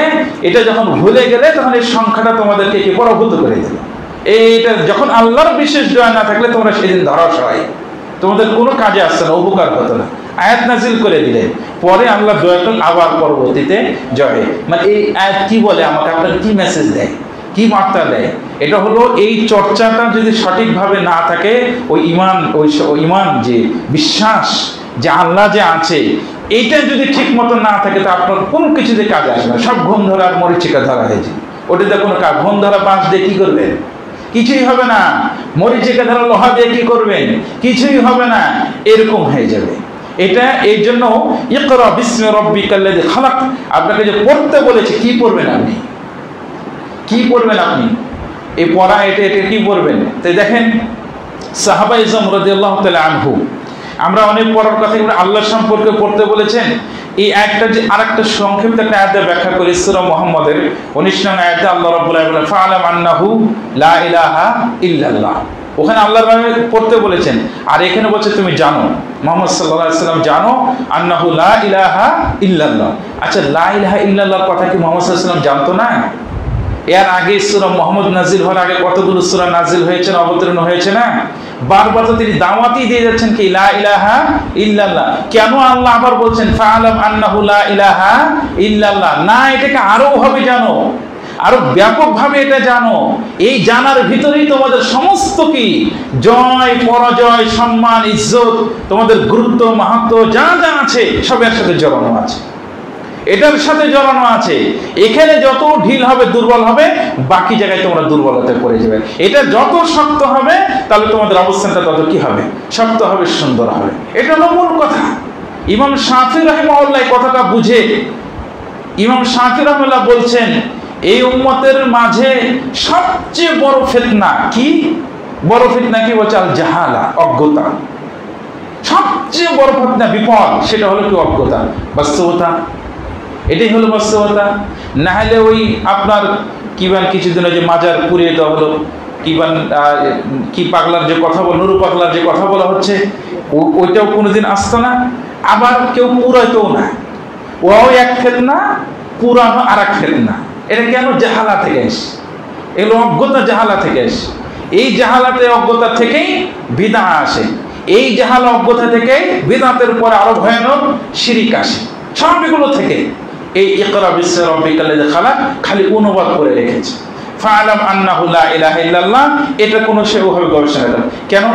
এটা যখন ভুলে গেলে তখন এই সংখ্যাটা তোমাদেরকে কি পরাভূত করে দিল। এইটা যখন আল্লাহর বিশেষ দয়া না থাকলে তোমরা সেদিন ধরাশয়, তোমাদের কোনো কাজে আসছে না, উপকার হতো না। আয়াত নাজিল করে দিলেন, পরে আল্লাহ দয়া করলেন, আবার পরবর্তীতে জয়। মানে এই আয়াত কি বলে আমাকে, আপনার কি মেসেজ দেয়, কি বার্তা দেয়? এটা হলো এই চর্চাটা যদি সঠিকভাবে না থাকে, ওই ঈমান যে বিশ্বাস যে আল্লাহ যে আছে, এইটা যদি ঠিক মতো না থাকে, তো আপনার কোনো কিছুতে কাজে আসবে না। সব ঘুম ধরা আর মরিচিকা ধরা হয়েছে, ওটাতে কোনো কাজ। ঘুম ধরা বাঁশ দিয়ে কি করবেন? কিছুই হবে না। মরিচিকা ধরা লোহা দিয়ে কি করবেন? কিছুই হবে না, এরকম হয়ে যাবে। এটা এই জন্য ইকরা বিসমি রাব্বিকাল্লাযী খালাক, আপনাকে যে পড়তে বলেছে, কি পড়বেন আপনি? এই পড়া এটা কি পড়বেন? তাই দেখেন সাহাবায়ে ইজম রাদিয়াল্লাহু তাআলা আনহু আমরা অনেক পড়ার কথা আল্লাহ সম্পর্কে পড়তে বলেছেন। এই আয়াতটা যে আরেকটা সংক্ষিপ্ত একটা আয়াতে ব্যাখ্যা করি, সূরা মুহাম্মদের 19 নং আয়াতে আল্লাহ রাব্বুল আলামিন বলেন ফাআলাম আন্নাহু লা ইলাহা ইল্লাল্লাহ। ওখানে আল্লাহর নামে পড়তে বলেছেন, আর এখানে বলছে তুমি জানো, মুহাম্মদ সাল্লাল্লাহু আলাইহি ওয়াসাল্লাম জানো আন্নাহু লা ইলাহা ইল্লাল্লাহ। আচ্ছা, লা ইলাহা ইল্লাল্লাহর কথা কি মুহাম্মদ সাল্লাল্লাহু আলাইহি ওয়াসাল্লাম জানতো না? এর আগে সূরা মুহাম্মদ নাজিল হওয়ার আগে কতগুলো সূরা নাজিল হয়েছে, অবতীর্ণ হয়েছে না? বারবার তো তিনি দাওয়াতই দিয়ে যাচ্ছেন কি লা ইলাহা ইল্লাল্লাহ। কেন আল্লাহ আবার বলছেন ফাআলাম আন্নাহু লা ইলাহা ইল্লাল্লাহ? না, এটাকে আরো ভাবে জানো, আরো ব্যাপকভাবে এটা জানো। এই জানার ভিতরেই তোমাদের সমস্ত কি জয় পরাজয়, সম্মান, ইজ্জত, তোমাদের গুরুত্ব, মাহাত্ম্য যা যা আছে সব এর সাথে জড়ানো আছে, এটার সাথে জড়ানো আছে। এখানে যত ঢিল হবে, দুর্বল হবে, বাকি জায়গায় তোমরা দুর্বলতায় পড়ে যাবে। এটা যত শক্ত হবে তাহলে তোমাদের অবস্থানটা তত কি হবে, শক্ত হবে, সুন্দর হবে। এটা হলো মূল কথা। ইমাম শাফি রাহিমাহুল্লাহ কথাটা বুঝে ইমাম শাফি রাহিমাহুল্লাহ বলছেন এই উম্মতের মাঝে সবচেয়ে বড় ফিতনা কি? বড় ফিতনা কি বলছে? আল জাহালা, অজ্ঞতা। সবচেয়ে বড় ফিতনা, বিপদ, সেটা হলো কি? অজ্ঞতা, বাস্তবতা। এটাই হলো বাস্তবতা। না হলে ওই আপনার কিবান কিছুদিন যে মাজার পুড়িয়ে দেওয়া হলো, কিবান কি পাগলার যে কথা বল, নুরু পাগলার যে কথা বলা হচ্ছে, ওইটাও কোনোদিন আসতো না। আবার কেউ পুরাইতেও না, ওও এক ফিতনা, পুরানো আর এক ফিতনা। এটা কেন? জাহালা থেকে এসে, এগুলো অজ্ঞতা, জাহালা থেকে এসে। এই জাহালাতে অজ্ঞতা থেকেই বিদআত আসে, এই জাহালা অজ্ঞতা থেকেই বিদআতের পরে আরো ভয়ানক শিরিক আসে। সবগুলো থেকে এই ইকরা বিসমি রাব্বিকাল লাযী খালাক খালি অনুবাদ করে রেখেছে ফাআলাম আন্নাহু লা ইলাহা ইল্লাল্লাহ। এটা কোনো সেভাবে গবেষণা করে কেন?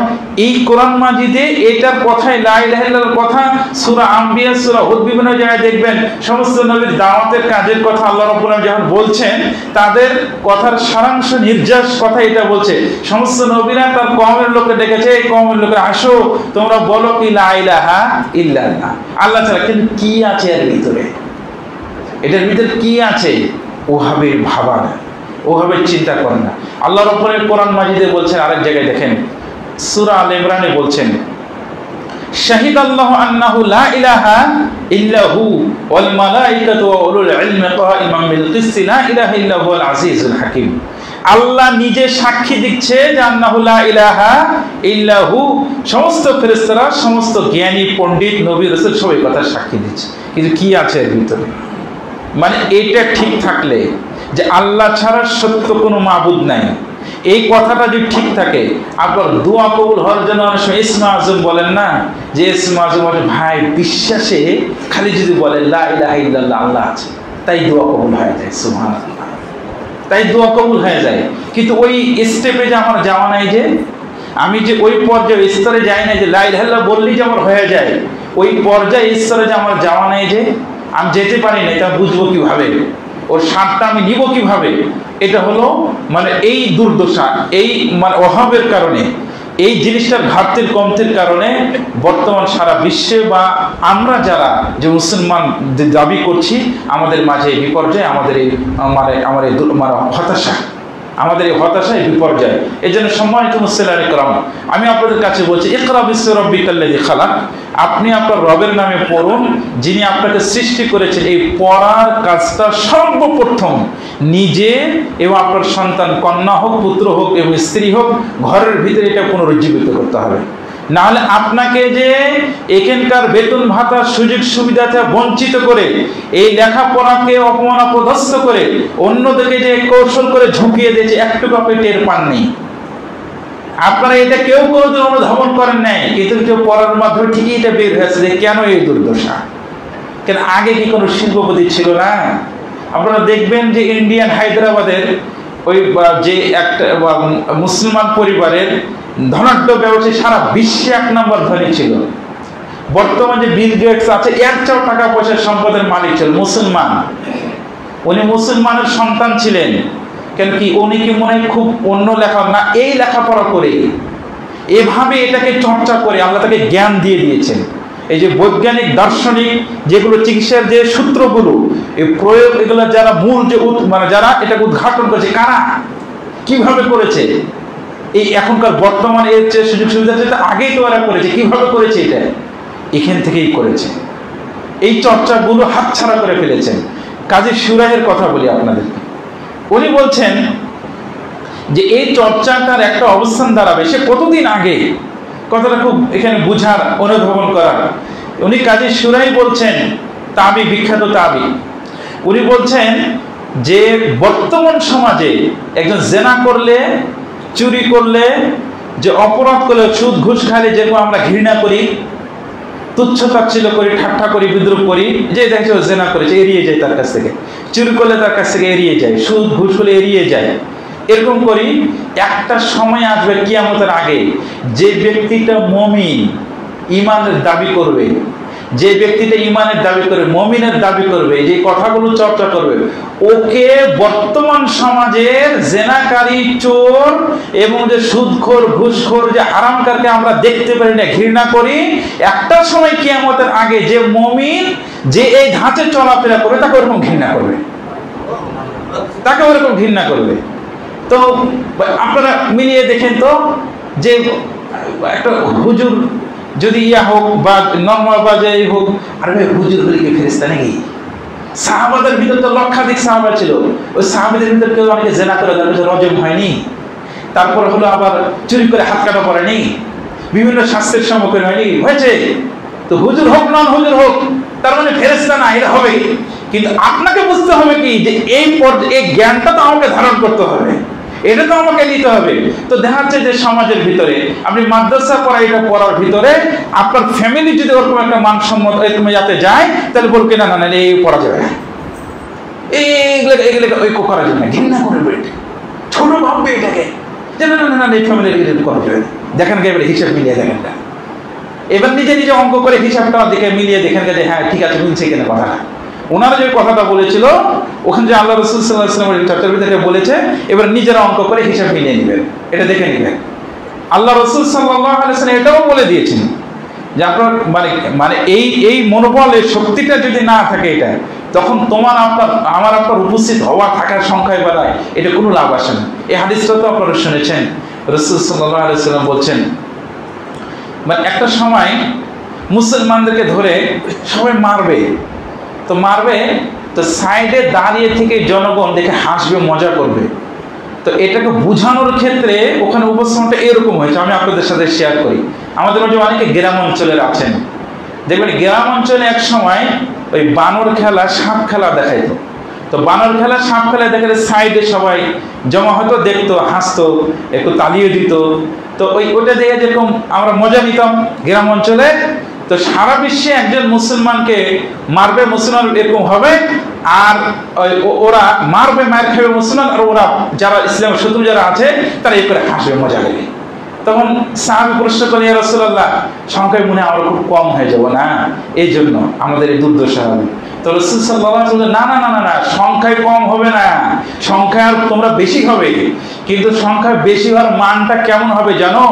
এই কোরআন মাজিদে এটার কথাই, লা ইলাহা ইল্লাল্লাহর কথা সূরা আম্বিয়া, সূরা হুদ, বিভিন্ন জায়গায় দেখবেন সমস্ত নবীর দাওয়াতের কাজের কথা আল্লাহ রাব্বুল আলামিন যখন বলছেন, তাদের কথার সারাংশ, নির্যাস কথা এটা বলছে। সমস্ত নবীরা তার কওমের লোককে ডেকেছে, এই কওমের লোকেরা আসো তোমরা বলো কি লা ইলাহা ইল্লাল্লাহ, আল্লাহ ছাড়া। কিন্তু কি আছে এর ভিতরে? এটার ভিতরে কি আছে? ওভাবে ভাবা না, ওভাবে চিন্তা করেন না। আল্লাহ রাব্বুল আলামিন কোরআন মাজিদে বলছেন, আরেক জায়গায় দেখেন সূরা আল ইমরানে বলছেন শাহিদাল্লাহু আন্নাহু লা ইলাহা ইল্লা হু ওয়াল মালাইকাতু ওয়া উলুল ইলমি কাইমান বিল কিসতি লা ইলাহা ইল্লা হুয়াল আজিজুল হাকীম। আল্লাহ নিজে সাক্ষী দিচ্ছে যে আন্নাহু লা ইলাহা ইল্লা হু, সমস্ত ফেরেশতারা, সমস্ত জ্ঞানী পণ্ডিত, নবী, রাসূল সবাই কথা সাক্ষী দিচ্ছে। কিন্তু কি আছে এর ভিতরে? মানে এটা ঠিক থাকলে যে আল্লাহ ছাড়া সত্য কোনো মাবুদ নাই, এই কথাটা যদি ঠিক থাকে, আপনার দোয়া কবুল হওয়ার জন্য অনেক সময় ইসমে আজম বলেন না, যে ইসমে আজম বলে ভাই বিশ্বাসে খালি যদি বলে লা ইলাহা ইল্লাল্লাহ, আল্লাহ আছে, তাই দোয়া কবুল হয়ে যায়। সুবহানাল্লাহ, তাই দোয়া কবুল হয়ে যায়। কিন্তু ওই স্টেপে যে আমার যাওয়া নাই, যে আমি যে ওই পর্যায়ে স্তরে যাই না যে লা ইলাহা ইল্লাল্লাহ বললেই যে আমার হয়ে যায়, ওই পর্যায়ে স্তরে যে আমার যাওয়া নাই, যে আমি যেতে পারি না, তা বুঝবো কিভাবে? ওর স্বাদটা আমি নিব কিভাবে? এটা হলো মানে এই দুর্দশা, এই মানে অভাবের কারণে, এই জিনিসটার ঘাটতির কমতির কারণে বর্তমান সারা বিশ্বে বা আমরা যারা যে মুসলমান দাবি করছি, আমাদের মাঝে এই বিপর্যয়, আমাদের এই আমার এই হতাশা, আমাদের এই হতাশায় বিপর্যয়। এই জন্য সম্মানিত মুসলিম ইকরাম, আমি আপনাদের কাছে বলছি ইকরা বিসমি রাব্বিকাল লাযী খালাক। আপনি আপনার রবের নামে পড়ুন, যিনি আপনাকে সৃষ্টি করেছেন। এই পড়ার কাজটা সর্বপ্রথম নিজে এবং আপনার সন্তান, কন্যা হোক, পুত্র হোক এবং স্ত্রী হোক, ঘরের ভিতরে এটা পুনরুজ্জীবিত করতে হবে। নাহলে আপনাকে যে এখানকার বেতন ভাতা, সুযোগ সুবিধাতে বঞ্চিত করে, এই লেখাপড়াকে অপমান অপদস্থ করে, অন্যদিকে যে কৌশল করে ঝুঁকিয়ে দিয়েছে, একটু আপনি টের পাননি। আপনারা এটা কেউ কোনোদিন অনুধাবন করেন নাই, কিন্তু কেউ পড়ার মাধ্যমে ঠিকই এটা বের হয়েছে যে কেন এই দুর্দশা। কেন আগে কি কোনো শিল্পপতি ছিল না? আপনারা দেখবেন যে ইন্ডিয়ান হায়দ্রাবাদের ওই যে একটা মুসলমান পরিবারের ধনাঢ্য ব্যবসায়ী, সারা বিশ্বে 1 নম্বর ধনী ছিল। বর্তমানে যে বিল গেটস আছে, এর চেয়েও টাকা পয়সার সম্পদের মালিক ছিল, মুসলমান। উনি মুসলমানের সন্তান ছিলেন। কেন কি উনি কি মনে হয় খুব অন্য লেখা না, এই লেখাপড়া করে এভাবে এটাকে চর্চা করে আল্লাহ তাকে জ্ঞান দিয়ে দিয়েছেন। এই যে বৈজ্ঞানিক, দার্শনিক যেগুলো চিকিৎসার যে সূত্রগুলো, এই প্রয়োগ, এগুলো যারা মূল যে মানে যারা এটাকে উদ্ঘাটন করেছে, কারা কিভাবে করেছে, এই এখনকার বর্তমানে এর চেয়ে সুযোগ সুবিধা আগেই তো ওরা করেছে। কিভাবে করেছে? এটা এখান থেকেই করেছে। এই চর্চাগুলো হাতছাড়া করে ফেলেছেন। কাজী শুরাইহের কথা বলি আপনাদেরকে। উনি বলছেন যে এই চর্চাটার একটা অবস্থান দাঁড়াবে সে কতদিন আগে, কথাটা খুব এখানে বুঝার, অনুধাবন করার। উনি কাজী শুরাইহ বলছেন, তাবি, বিখ্যাত তাবি, উনি বলছেন যে বর্তমান সমাজে একজন জেনা করলে, চুরি করলে, যে অপরাধ করলে, সুদ ঘুষ খাইলে যেরকম আমরা ঘৃণা করি, তুচ্ছ তাচ্ছিল্য করি, ঠাট্টা করি, বিদ্রুপ করি, যে দেখছে ও জেনা করেছে, এড়িয়ে যায় তার কাছ থেকে, চুরি করলে তার কাছ থেকে এড়িয়ে যায়, সুদ ঘুষ হলে এড়িয়ে যায়, এরকম করি। একটা সময় আসবে কিয়ামতের আগে, যে ব্যক্তিটা মুমিন, ঈমানের দাবি করবে, যে ব্যক্তিটা ঈমানের দাবি করবে, মুমিনের দাবি করবে, যে কথাগুলো চর্চা করবে, ওকে বর্তমান সমাজের জেনাকারী, চোর এবং যে সুদখোর, ঘুষখোর, যে হারামকারকে আমরা দেখতে পারি না, ঘৃণা করি, একটা সময় কিয়ামতের আগে যে মুমিন যে এই ধাঁচে চলাফেরা করবে তাকে ওরকম ঘৃণা করবে, তাকে ওরকম ঘৃণা করবে। তো আপনারা মিলিয়ে দেখেন তো, যে একটা হুজুর যদি ইয়া হোক বা নর্মাল বাজাই হোক, আর ভাই হুজুর হলে কি ফেরেশতা নাকি? সাহাবাদের ভিতর তো লক্ষাধিক সাহাবা ছিল, ওই সাহাবাদের ভিতর কেউ অনেকে জেনা করে তার ভিতরে রজম হয়নি, তারপর হলো আবার চুরি করে হাত কাটা পড়েনি, বিভিন্ন শাস্তির সম্মুখীন হয়নি, হয়েছে। তো হুজুর হোক, নন হুজুর হোক, তার মানে ফেরেশতা না, এটা হবে। কিন্তু আপনাকে বুঝতে হবে কি, যে এই জ্ঞানটা তো আমাকে ধারণ করতে হবে, এটা তো আমাকে নিতে হবে। তো দেখা যাচ্ছে যে সমাজের ভিতরে আপনি মাদ্রাসা পড়া, এটা পড়ার ভিতরে আপনার ফ্যামিলি যদি ওরকম একটা মানসম্মত এরকম যাতে যায়, তাহলে বলবে না না না এই পড়া যাবে না, এইগুলো ওই করা যাবে না, ঘৃণা করবে, ছোট ভাববে এটাকে, যে না না না এই ফ্যামিলি করা যাবে না। দেখেন এবারে হিসাব মিলিয়ে দেখেন না, এবার নিজে নিজে অঙ্ক করে হিসাবটা দিকে মিলিয়ে দেখেন যে হ্যাঁ ঠিক আছে, মিলছে কিনা কথা। ওনারা যে কথাটা বলেছিল ওখানে যে আল্লাহ রাসূল সাল্লাল্লাহু আলাইহি ওয়াসাল্লামের চর্চার ভিতরে বলেছে, এবার নিজেরা অঙ্ক করে হিসাব মিলিয়ে নেবেন, এটা দেখে নেবেন। আল্লাহ রাসূল সাল্লাল্লাহু আলাইহি ওয়াসাল্লাম এটাও বলে দিয়েছেন যে আপনার মানে এই মনোবলের শক্তিটা যদি না থাকে, এটা তখন আপনার উপস্থিত হওয়া থাকার সংখ্যায় বাড়ায়, এটা কোনো লাভ আসে না। এই হাদিসটা তো আপনারা শুনেছেন, রাসূল সাল্লাল্লাহু আলাইহি ওয়াসাল্লাম বলছেন, মানে একটা সময় মুসলমানদেরকে ধরে সবাই মারবে, তো সাইডে দাঁড়িয়ে থেকে জনগণ দেখে হাসবে, মজা করবে। তো এটাকে বোঝানোর ক্ষেত্রে ওখানে উপস্থাপনটা এরকম হয়েছে, আমি আপনাদের সাথে শেয়ার করি। আমাদের মধ্যে অনেকে গ্রাম অঞ্চলের আছেন, দেখবেন গ্রাম অঞ্চলে এক সময় ওই বানর খেলা, সাপ খেলা দেখাইতো। তো বানর খেলা, সাপ খেলা দেখালে সাইডে সবাই জমা হতো, দেখতো, হাসতো, একটু তালিয়ে দিত। তো ওটা দেখে যেরকম আমরা মজা নিতাম গ্রাম অঞ্চলে, তো সারা বিশ্বে একজন মুসলমানকে মারবে মুসলমান এরকম হবে, আর ওরা মারবে, মার খাবে মুসলমান, আর ওরা যারা ইসলামের শত্রু যারা আছে তারা এই করে হাসবে, মজা নেবে। তখন সাহাবী প্রশ্ন করলেন, ইয়া রাসূলুল্লাহ, সংখ্যায় মনে আমরা খুব কম হয়ে যাব না, এই জন্য আমাদের এই দুর্দশা হবে। তো রাসূল সাল্লাল্লাহু আলাইহি ওয়াসাল্লাম না না না না না, সংখ্যায় কম হবে না, সংখ্যায় তোমরা বেশি হবে। কিন্তু সংখ্যা বেশি হওয়ার মানটা কেমন হবে জানো?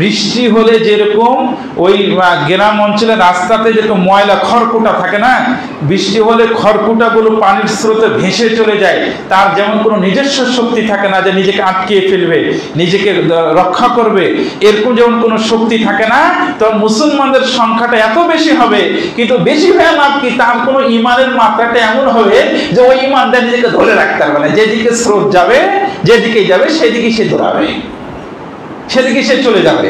বৃষ্টি হলে যেরকম ওই গ্রাম অঞ্চলের রাস্তাতে যেরকম ময়লা খড়কুটা থাকে না, বৃষ্টি হলে খড়কুটাগুলো পানির স্রোতে ভেসে চলে যায়, তার যেমন কোনো নিজস্ব শক্তি থাকে না যে নিজেকে আটকিয়ে ফেলবে, নিজেকে রক্ষা করবে, এরকম যেমন কোনো শক্তি থাকে না, তখন মুসলমানদের সংখ্যাটা এত বেশি হবে, কিন্তু বেশি হয়ে লাভ কি, তার কোনো ইমানের মাত্রাটা এমন হবে যে ওই ইমানদার নিজেকে ধরে রাখতে পারবে না, যেদিকে স্রোত যাবে, যেদিকে যাবে সেদিকে সে দৌড়াবে, সেদিকে সে চলে যাবে।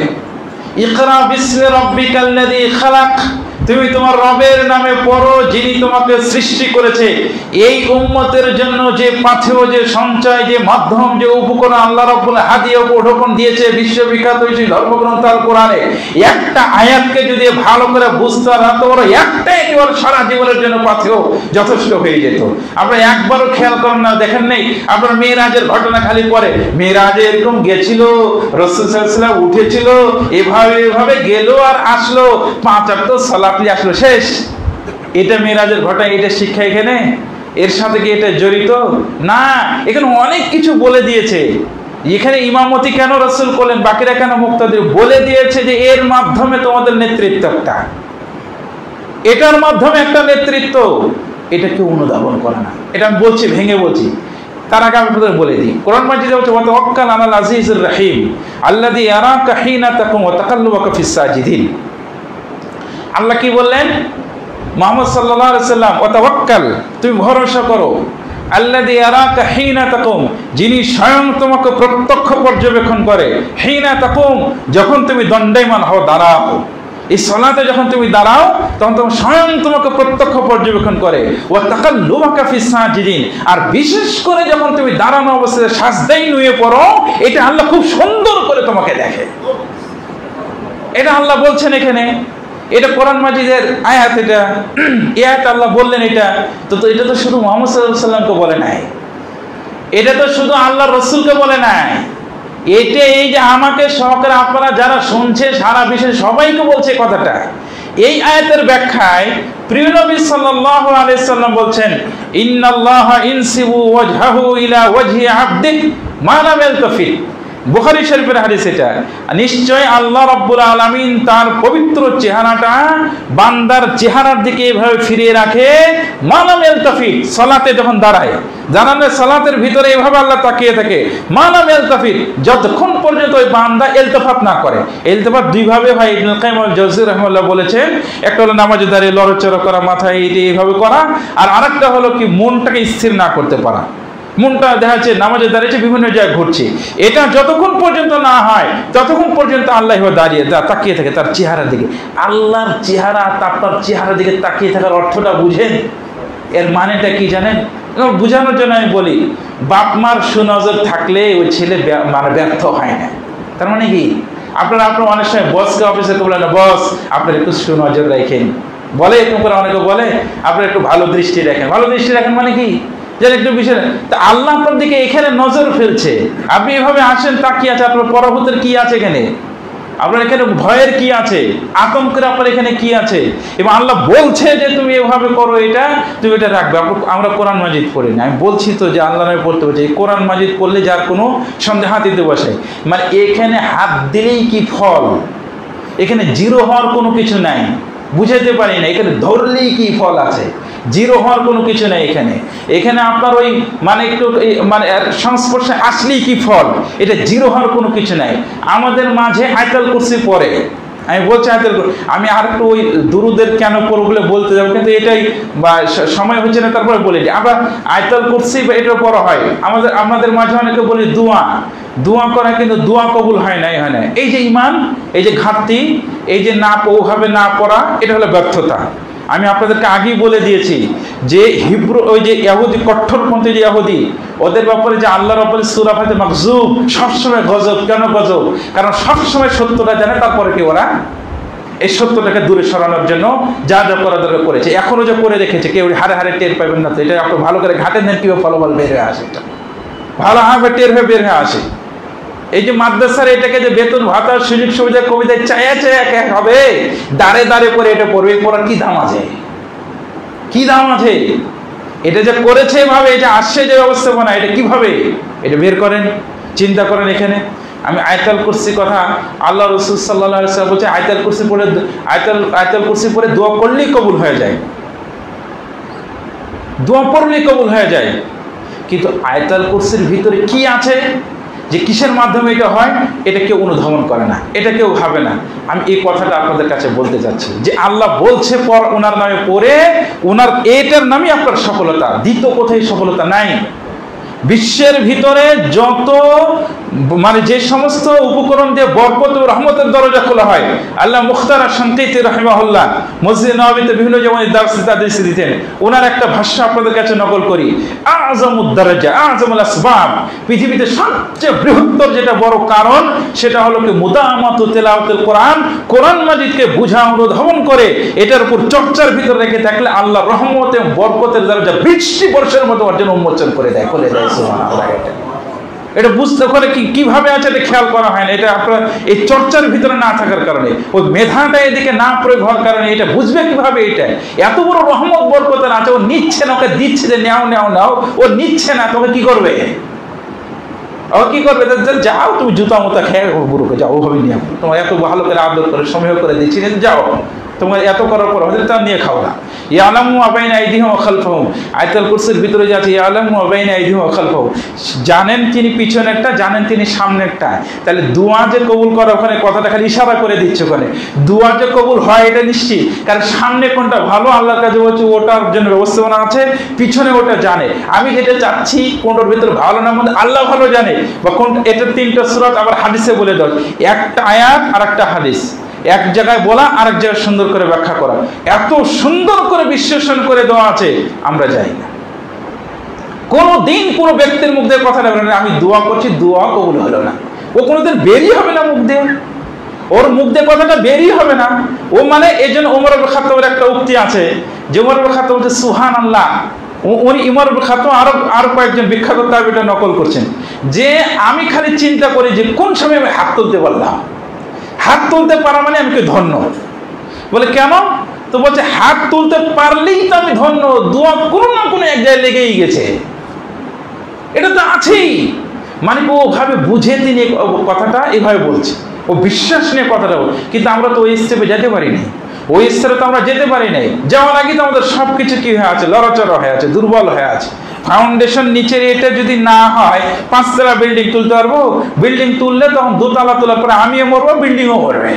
ইকরা বিসমি রাব্বিকাল্লাযী খালাক, তুমি তোমার রবের নামে পড়ো যিনি তোমাকে সৃষ্টি করেছে। এই উম্মতের জন্য যে পাথেয়, যে সঞ্চয়, যে মাধ্যম, যে উপকরণ আল্লাহ রাব্বুল হাদিয়া উপঢৌকন দিয়েছে বিশ্ববিখ্যাত এই ধর্মগ্রন্থ আল কোরআনে, একটা আয়াতকে যদি ভালো করে বুঝতে পারতো, ওরা একটাই কেবল সারা জীবনের জন্য পাথেয় যথেষ্ট হয়ে যেত। আমরা একবারও খেয়াল করেন না, দেখেন নেই আপনার মেরাজের ঘটনা খালি পরে, মেরাজে এরকম গেছিল, রাসূল সাল্লাল্লাহু আলাইহি ওয়াসাল্লাম উঠেছিল, এভাবে গেল আর আসলো, 5 ওয়াক্ত সালাত আসলো, শেষ। এটা মেরাজের ঘটনা, এটা শিক্ষা এখানে, এর সাথে কি এটা জড়িত না? এখানে অনেক কিছু বলে দিয়েছে। এখানে ইমামতি কেন রাসূল করলেন, বাকিরা কেন মুক্তাদি, বলে দিয়েছে যে এর মাধ্যমে তোমাদের নেতৃত্বটা, এটার মাধ্যমে একটা নেতৃত্ব, এটা কেউ অনুধাবন করে না। এটা আমি বলছি, ভেঙে বলছি। তার আগে আমি আপনাদের বলে দিই, কোরআন মাজিদে হচ্ছে ওয়া তাওয়াক্কাল আলাল আজিজির রহিম আল্লাযী ইয়ারাকা হিনা তাকুম ওয়া তাকাল্লুবাকা ফিস সাজিদিন। আল্লাহ কি বললেন? মুহাম্মদ সাল্লাল্লাহু আলাইহি সাল্লাম, ওয়া তাওয়াক্কাল, তুমি ভরসা করো, আল্লাযী ইয়ারাকা হিনা তাকুম, যিনি স্বয়ং তোমাকে প্রত্যক্ষ পর্যবেক্ষণ করে, হিনা তাকুম, যখন তুমি দণ্ডায়মান হও, দাঁড়াও, এই সালাতে যখন তুমি দাঁড়াও তখন তোমার স্বয়ং তোমাকে প্রত্যক্ষ পর্যবেক্ষণ করে, ওয়া তাকাল্লুবাকা ফিস সাজিদিন, আর বিশেষ করে যখন তুমি দাঁড়ানো অবস্থায় সাজদায় নুয়ে পড়ো, এটা আল্লাহ খুব সুন্দর করে তোমাকে দেখে। এটা আল্লাহ বলছেন এখানে, এটা কোরআন মাজিদের আয়াত, এটা আয়াত আল্লাহ বললেন। এটা তো এটা তো শুধু মুহাম্মদ সাল্লাল্লাহু আলাইহি ওয়াসাল্লামকে বলে নাই, এটা তো শুধু আল্লাহ রাসূলকে বলে নাই, এটা এই যে আমাকে সহকারে আপনারা যারা শুনছে সারা বিশ্বে সবাইকে বলছে কথাটা। এই আয়াতের ব্যাখ্যায় প্রিয় নবী সাল্লাল্লাহু আলাইহি সাল্লাম বলছেন, ইন্নাল্লাহা ইনসিবু ওয়াজহাহু ইলা ওয়াজহি আবদিহি মা লাম ইয়ালতাফিত। বুখারী শরীফের হাদিস এটা। নিশ্চয় আল্লাহ রাব্বুল আলামিন তার পবিত্র চেহারাটা বান্দার চেহারার দিকে এভাবে ফিরিয়ে রাখে, মা লাম ইয়ালতাফিত, সালাতে যখন দাঁড়ায়, জানালে সালাতের ভিতরে এভাবে আল্লাহ তাকিয়ে থাকে, মা লাম ইয়ালতাফিত, যতক্ষণ পর্যন্ত ওই বান্দা ইলতিফাত না করে। ইলতিফাত দুই ভাবে হয়, ইবনুল কাইয়িম আল জাওযী রাহিমাহুল্লাহ বলেছেন, একটা হলো নামাজে দাঁড়িয়ে লড়াচড়া করা, মাথায় এইভাবে করা, আর আরেকটা হলো কি মনটাকে স্থির না করতে পারা। মনটা দেখা যাচ্ছে নামাজে দাঁড়িয়েছে, বিভিন্ন জায়গায় ঘুরছে, এটা যতক্ষণ পর্যন্ত না হয় ততক্ষণ পর্যন্ত আল্লাহ দাঁড়িয়ে তাকিয়ে থাকে তার চেহারার দিকে। আল্লাহর চেহারা, আপনার চেহারার দিকে তাকিয়ে থাকার অর্থটা বুঝেন? এর মানেটা কি জানেন? বোঝানোর জন্য আমি বলি, বাপ মার সুনজর থাকলে ওই ছেলে মানে ব্যর্থ হয় না। তার মানে কি, আপনারা অনেক সময় বসকে অফিসে বলেন, বস আপনার একটু সুনজর রাখেন, বলে এরকম করে অনেকে বলে, আপনার একটু ভালো দৃষ্টি রাখেন। ভালো দৃষ্টি রাখেন মানে কি, যেন একটু বিষয়, তা আল্লাহ আপনার দিকে এখানে নজর ফেলছে, আপনি এভাবে আসেন, তাকিয়ে আছে, আপনার পরবর্তীর কি আছে এখানে, আপনার এখানে ভয়ের কি আছে, আতঙ্কের আপনার এখানে কি আছে, এবং আল্লাহ বলছে যে তুমি এভাবে করো, এটা তুমি এটা রাখবে। আমরা কোরআন মাজিদ পড়ি না, আমি বলছি তো যে আল্লাহ নবী পড়তে বলছে, এই কোরআন মাজিদ পড়লে যার কোনো সন্দেহ হাত দিতে বসে, মানে এখানে হাত দিলেই কি ফল, এখানে জিরো হওয়ার কোনো কিছু নাই, বুঝাতে পারি না, এখানে ধরলেই কি ফল আছে, জিরো হওয়ার কোনো কিছু নেই এখানে। এখানে আপনার ওই মানে একটু মানে সংস্পর্শে আসলেই কি ফল, এটা জিরো হওয়ার কোনো কিছু নাই। আমাদের মাঝে আয়াতুল কুরসি পড়ে, আমি বলছি আয়াতুল কুরসি, আমি আর একটু ওই দুরুদের কেন পড়বো বলতে যাবো, কিন্তু এটাই সময় হচ্ছে না, তারপরে বলে দিই। আমরা আয়াতুল কুরসি এটা পড়া হয়, আমাদের মাঝে অনেকে বলি দোয়া করা, কিন্তু দোয়া কবুল হয় না। এই যে ঈমান, এই যে ঘাটতি, এই যে না ওভাবে না পড়া, এটা হলো ব্যর্থতা। আমি আপনাদেরকে আগেই বলে দিয়েছি যে হিব্রু ওই যে ইহুদি, কট্টরপন্থী যে ইহুদি, ওদের ব্যাপারে যে আল্লাহ রাব্বুল সূরা ফাতিহা মাকজুব, সবসময় গজব। কেন গজব? কারণ সবসময় সত্যটা জানে, তারপরে কি ওরা এই সত্যটাকে দূরে সরানোর জন্য যা যা করা দরকার করেছে, এখনো যা করে রেখেছে, কেউ হারে হারে টের পাবেন না। তো এটা আপনি ভালো করে ঘাটেন দেন, কীভাবে ফলাফল বের হয়ে আসে, এটা ভালো হাবে টের হয়ে বের হয়ে আসে। এই যে মাদ্রাসার এটাকে যে বেতন ভাতার সুযোগ সুবিধা কবিতায় চায়া হবে, দাঁড়ে দাঁড়ে করে এটা পড়বে, পড়ার কি দাম আছে, কি দাম আছে? এটা যে করেছে এভাবে, এটা আসছে যে ব্যবস্থাপনা, এটা কিভাবে, এটা বের করেন, চিন্তা করেন। এখানে আমি আয়াতুল কুরসি কথা, আল্লাহ রাসূল সাল্লাল্লাহু আলাইহি ওয়াসাল্লাম বলছে আয়াতুল কুরসি পড়ে, আয়াতুল কুরসি পড়ে দোয়া করলেই কবুল হয়ে যায়, দোয়া পড়লেই কবুল হয়ে যায়। কিন্তু আয়াতুল কুরসির ভিতরে কি আছে, যে কিসের মাধ্যমে এটা হয়, এটা কেউ অনুধাবন করে না, এটা কেউ ভাবে না। আমি এই কথাটা আপনাদের কাছে বলতে চাচ্ছি যে আল্লাহ বলছে পর ওনার নামে পড়ে, ওনার এটার নামই আপনার সফলতা, দ্বিতীয় কোথায় সফলতা নাই। বিশ্বের ভিতরে যত মানে যে সমস্ত উপকরণ দিয়ে বরকত ও রহমতের দরজা খোলা হয়, আল্লাহ মুখতার শানকিতি রাহিমাহুল্লাহ মসজিদ নববীতে বিভিন্ন জায়গায় দার্স দিতেন, ওনার একটা ভাষ্য আপনাদের কাছে নকল করি, আযমুদ দারাজা আযমুল আসবাব, পৃথিবীতে সবচেয়ে বৃহত্তর যেটা বড় কারণ, সেটা হলো কি মুদামাতু তিলাওয়াতুল কোরআন, কোরআন মাজিদকে বুঝা অনুধাবন করে এটার উপর চর্চার ভিতর রেখে থাকলে আল্লাহর রহমত এবং বরকতের দরজা বৃষ্টি বর্ষার মতো অর্জন উন্মোচন করে দেয়, খুলে দেয়। সুবহানাল্লাহ। এটা বুঝতে করে কিভাবে আছে এটা খেয়াল করা হয় না, এটা আপনার এই চর্চার ভিতরে না থাকার কারণে, ওই মেধাটা এদিকে না প্রয়োগ হওয়ার কারণে এটা বুঝবে কিভাবে, এটা এত বড় রহমত বরকতের আছে, ও নিচ্ছে না, ওকে দিচ্ছে যে নাও, ও নিচ্ছে না, তোকে কি করবে, ও কি করবে, যাও তুমি জুতা মোতা খেয়ে গুরুকে যাও, ওভাবে নিয়ে তোমার এত ভালো করে আদর করে সময় করে দিচ্ছি, যাও তোমার এত করার পর হযরত তা নিয়ে খাও না। ইয়ালামু মা বাইনা আইদিহিম ওয়া খালফাহুম, আয়াতুল কুরসির ভিতরে যে আছে ইয়ালামু মা বাইনা আইদিহিম ওয়া খালফাহুম, জানেন তিনি পিছনেরটা, জানেন তিনি সামনেরটা। তাহলে দোয়া যে কবুল করা, ওখানে কথাটা খালি ইশারা করে দিচ্ছে, ওখানে দোয়া যে কবুল হয় এটা নিশ্চিত, কারণ সামনে কোনটা ভালো আল্লাহর কাছে বলছে ওটার জন্য ব্যবস্থাপনা আছে, পিছনে ওটা জানে। আমি যেটা চাচ্ছি কোনটার ভিতরে ভালো না মন্দ আল্লাহ ভালো জানে, বা কোন এটা 3টা সূরা আবার হাদিসে বলে দাও, একটা আয়াত আর একটা হাদিস এক জায়গায় বলা, আরেক জায়গায় সুন্দর করে ব্যাখ্যা করা, এত সুন্দর করে বিশ্লেষণ করে দেওয়া আছে, আমরা যাই না। কোনদিন কোনো ব্যক্তির মুখ দিয়ে কথা বলে না আমি দোয়া করছি, দোয়া কবুল হলো না, ও কোনোদিন বেরিয়ে হবে না মুখ দিয়ে, ওর মুখ দিয়ে কথাটা বেরিয়ে হবে না। ও মানে এই জন্য ওমর ইবনে খাত্তাবের একটা উক্তি আছে যে ওমর ইবনে খাত্তাব বলছে সুবহানাল্লাহ, উনি ওমর ইবনে খাত্তাব আরো কয়েকজন বিখ্যাত তাবিঈটা নকল করছেন যে আমি খালি চিন্তা করি যে কোন সময় আমি হাত তুলতে পারলাম, হাত তুলতে পারা মানে আমি ধন্য। বলে কেন? তো বলছে হাত তুলতে পারলেই তো আমি ধন্য, দোয়া কোনো না কোনো এক জায়গায় লেগেই গেছে, এটা তো আছেই। মানে ওভাবে বুঝে তিনি কথাটা এভাবে বলছে, ও বিশ্বাস নিয়ে কথাটা বল। কিন্তু আমরা তো ওই স্টেপে যেতে পারি নাই, ওই স্তরে তো আমরা যেতে পারি নাই। যাওয়ার আগে তো আমাদের সব কিছু কি হয়ে আছে, লড়াচড়া হয়ে আছে, দুর্বল হয়ে আছে। ফাউন্ডেশন নিচের এটা যদি না হয় 5তলা বিল্ডিং তুলতে পারবো? বিল্ডিং তুললে তখন 2তলা তোলার পরে আমিও মরবো, বিল্ডিংও মরবে,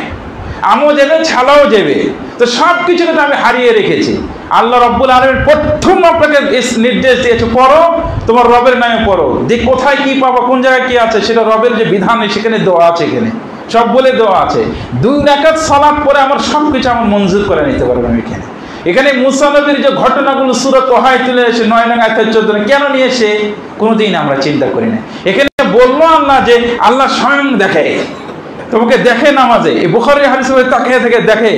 আমিও যাবে, ছালাও যাবে। তো সব কিছুকে তো আমি হারিয়ে রেখেছি। আল্লাহ রাব্বুল আলামিন প্রথম আপনাকে নির্দেশ দিয়েছে পড়ো, তোমার রবের নামে পড়ো, যে কোথায় কি পাবো, কোন জায়গায় কি আছে সেটা রবের যে বিধান সেখানে দেওয়া আছে, এখানে সব বলে দেওয়া আছে। 2 রাকাত সালাত পরে আমার সব কিছু আমার মঞ্জুর করে নিতে পারবেন। এখানে মুসা নবীর যে ঘটনাগুলো সূরা তোহায় তুলে এসে 9 নং আয়াত 14 কেন নিয়ে এসে কোনোদিন আমরা চিন্তা করি না। এখানে বললো আল্লাহ যে আল্লাহ স্বয়ং দেখে, তোমাকে দেখে নামাজে, এই বুখারী হাদিসে তাকিয়ে থেকে দেখে,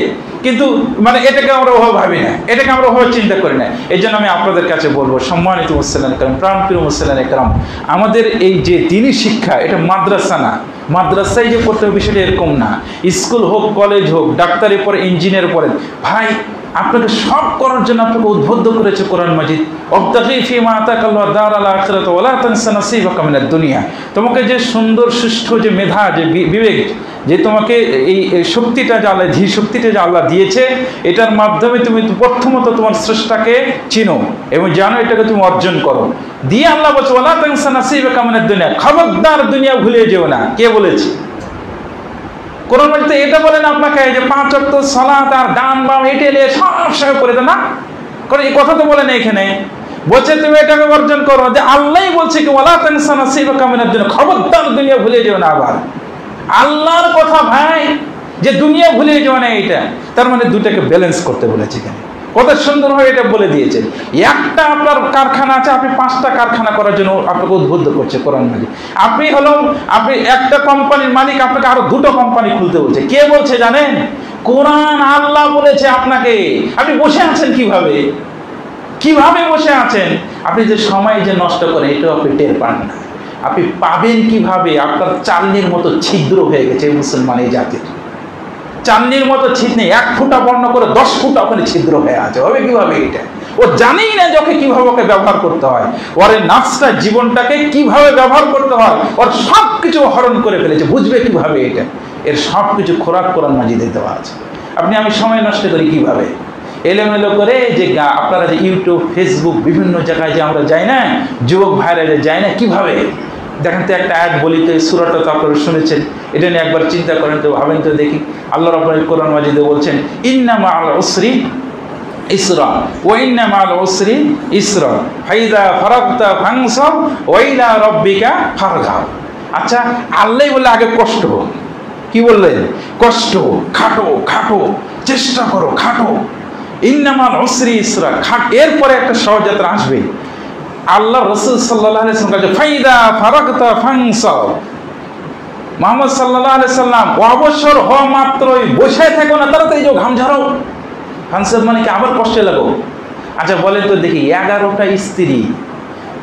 কিন্তু মানে এটাকে আমরা ওভাবে ভাবি না, এটাকে আমরা ওভাবে চিন্তা করি না। এই জন্য আমি আপনাদের কাছে বলবো, সম্মানিত মুসলিম کرام, প্রাণপ্রিয় মুসলিম کرام, আমাদের এই যে দ্বীনি শিক্ষা, এটা মাদ্রাসা না, মাদ্রাসায় যে করতে হবে বিষয়টা এরকম না। স্কুল হোক, কলেজ হোক, ডাক্তারি পরে, ইঞ্জিনিয়ার পড়েন, ভাই আপনাকে সব করার জন্য আপনাকে উদ্বুদ্ধ করেছে কোরআন মাজিদ। অবতাগি ফীমা আতাকাল্লাহু দারাল আখিরাত ওয়া লা তানসা নাসিবাকা মিনাদ দুনিয়া। তোমাকে যে সুন্দর সুষ্ঠু যে মেধা, যে বিবেক, যে তোমাকে এই শক্তিটা যে আল্লাহ, ধী শক্তিটা যে আল্লাহ দিয়েছে, এটার মাধ্যমে তুমি প্রথমত তোমার স্রষ্টাকে চিনো এবং জানো, এটাকে তুমি অর্জন করো। দিয়ে আল্লাহ বলছে ওয়া লা তানসা নাসিবাকা মিনাদ দুনিয়া, খবরদার দুনিয়া ভুলে যেও না। কে বলেছে? কোরআন মাজিদে এটা বলেন আপনাকে যে 5 ওয়াক্ত সালাত আর ডান বাম এটেলে সব সময় করে দেন না, কারণ এই কথা তো বলে না, এখানে বলছে তুমি এটাকে অর্জন করো। যে আল্লাহই বলছে কি ওয়ালা তানসা নাসিবাকা মিনাদ দুনিয়া, খবরদার দুনিয়া ভুলে যেও না। আবার আল্লাহর কথা ভাই, যে দুনিয়া ভুলে যেও না, এটা তার মানে দুটাকে ব্যালেন্স করতে বলেছে। এখানে কত সুন্দরভাবে এটা বলে দিয়েছেন। একটা আপনার কারখানা আছে, আপনি 5টা কারখানা করার জন্য আপনাকে উদ্বুদ্ধ করছে কোরআন মাজিদ। আপনি একটা কোম্পানির মালিক, আপনাকে আরো 2টো কোম্পানি খুলতে বলছে। কে বলছে জানেন? কোরআন, আল্লাহ বলেছে আপনাকে। আপনি বসে আছেন কিভাবে? কিভাবে বসে আছেন? আপনি যে সময় যে নষ্ট করেন, এটাও আপনি টের পান না। আপনি পাবেন কিভাবে? আপনার চালনির মতো ছিদ্র হয়ে গেছে মুসলমান এই জাতির, চান্নির মতো ছিদ্র, 1 ফুটা বর্ণ করে 10 ফুটা ওখানে ছিদ্র হয়ে আছে। হবে কিভাবে? এটা ও জানেই না যে কিভাবে ওকে ব্যবহার করতে হয়, ওর নাফসটা, জীবনটাকে কিভাবে ব্যবহার করতে হয়, ওর সব কিছু হরণ করে ফেলেছে। বুঝবে কিভাবে এটা? এর সব কিছু খোরাক কোরআন মাজিদে দেওয়া আছে। আমি সময় নষ্ট করি কিভাবে? এলোমেলো করে যে আপনারা যে ইউটিউব, ফেসবুক, বিভিন্ন জায়গায় যে আমরা যাই না, যুবক ভাইরা যে যায় না, কিভাবে দেখেন তো। একটা আয়াত বলি তো, এই সূরাটা তো আপনারা শুনেছেন, এটা নিয়ে একবার চিন্তা করেন তো, ভাবেন তো দেখি। আল্লাহ রাব্বুল কোরআন মাজিদে বলছেন ইন্না মা'আল উসরি ইসরা ওয়া ইন্না মা'আল উসরি ইসরা ফাইযা ফারাগতা ফানসাব ওয়া ইলা রাব্বিকা ফারগাব। আচ্ছা, আল্লাহই বলে আগে কষ্ট, কি বললেন? কষ্ট, খাটো খাটো, চেষ্টা করো, খাটো। ইন্না মা'আল উসরি ইসরা, এরপরে একটা সহজতা আসবে। আল্লাহ রাসূল সাল্লাল্লাহু আলাইহি ওয়াসাল্লাম কাছে ফাইদা ফারাগতা ফানসাব, মুহাম্মদ সাল্লাল্লাহু আলাইহি ওয়াসাল্লাম অবসর হওয়া মাত্রই বসে থাকো না, তাড়াতাড়ি যাও, ঘাম ঝরাও। ফানসাব মানে কি? আবার কষ্টে লাগো। আচ্ছা বলেন তো দেখি, 11টা স্ত্রী,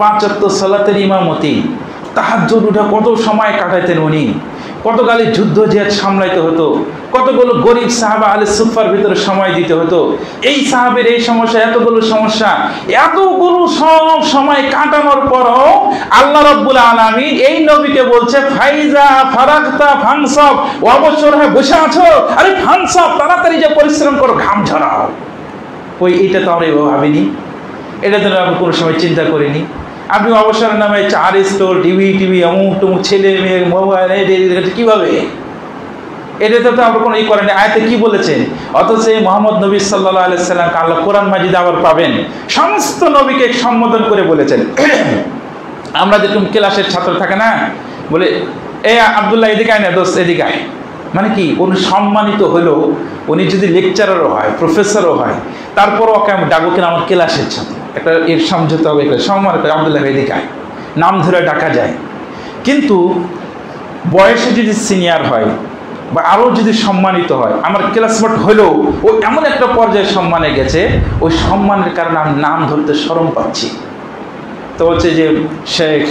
5 ওয়াক্ত সালাতের ইমামতি, তাহাজ্জুদ উঠে কত সময় কাটাইতেন উনি, কতকালে যুদ্ধ জিহাদ সামলাইতে হতো, কতগুলো গরিব সাহাবা আলে সুফার ভিতরে সময় দিতে হতো। এই সাহাবের এই সমস্যা, এতগুলো সমস্যা, এতগুলো সব সময় কাটানোর পরও আল্লাহ রাব্বুল আলামিন এই নবীকে বলছে ফাইজা ফারাগতা ফানসাব, অবসর হয়ে বসে আছো, আরে ফানসাব, তাড়াতাড়ি যে পরিশ্রম করো, ঘাম ঝরাও। ওই এটা তো আমরা ভাবিনি, এটা তো আমরা কোনো সময় চিন্তা করিনি। আপনি অবসরের নামে চার স্টোর, টিভি অমুক টুমুক, ছেলে মেয়ে, মোবাইল, কীভাবে? এটা তো আমরা কোনো করেনি। আয়াতে কি বলেছেন? অথচ এই মোহাম্মদ নবী সাল্লাল্লাহু আলাইহি সাল্লামকে আল্লাহ কোরআন মাজিদে আবার পাবেন সমস্ত নবীকে সম্বোধন করে বলেছেন। আমরা যেরকম ক্লাসের ছাত্র থাকে না, বলে এ আব্দুল্লাহ এদিকে আয় না, দোস্ত এদিকে আয়। মানে কি, কোন সম্মানিত হলেও উনি যদি লেকচারারও হয়, প্রফেসরও হয়, তারপরও ওকে আমি ডাকবো কিনা আমার ক্লাসের ছাত্র, একটা এর সমঝোতা হবে, একটা সম্মান করে আব্দুল্লাহ এদিকে আয়, নাম ধরে ডাকা যায়। কিন্তু বয়সে যদি সিনিয়র হয় বা আরও যদি সম্মানিত হয়, আমার ক্লাসমেট হলেও ও এমন একটা পর্যায়ে সম্মানে গেছে, ওই সম্মানের কারণে আমি নাম ধরতে শরম পাচ্ছি। তো হচ্ছে যে শেখ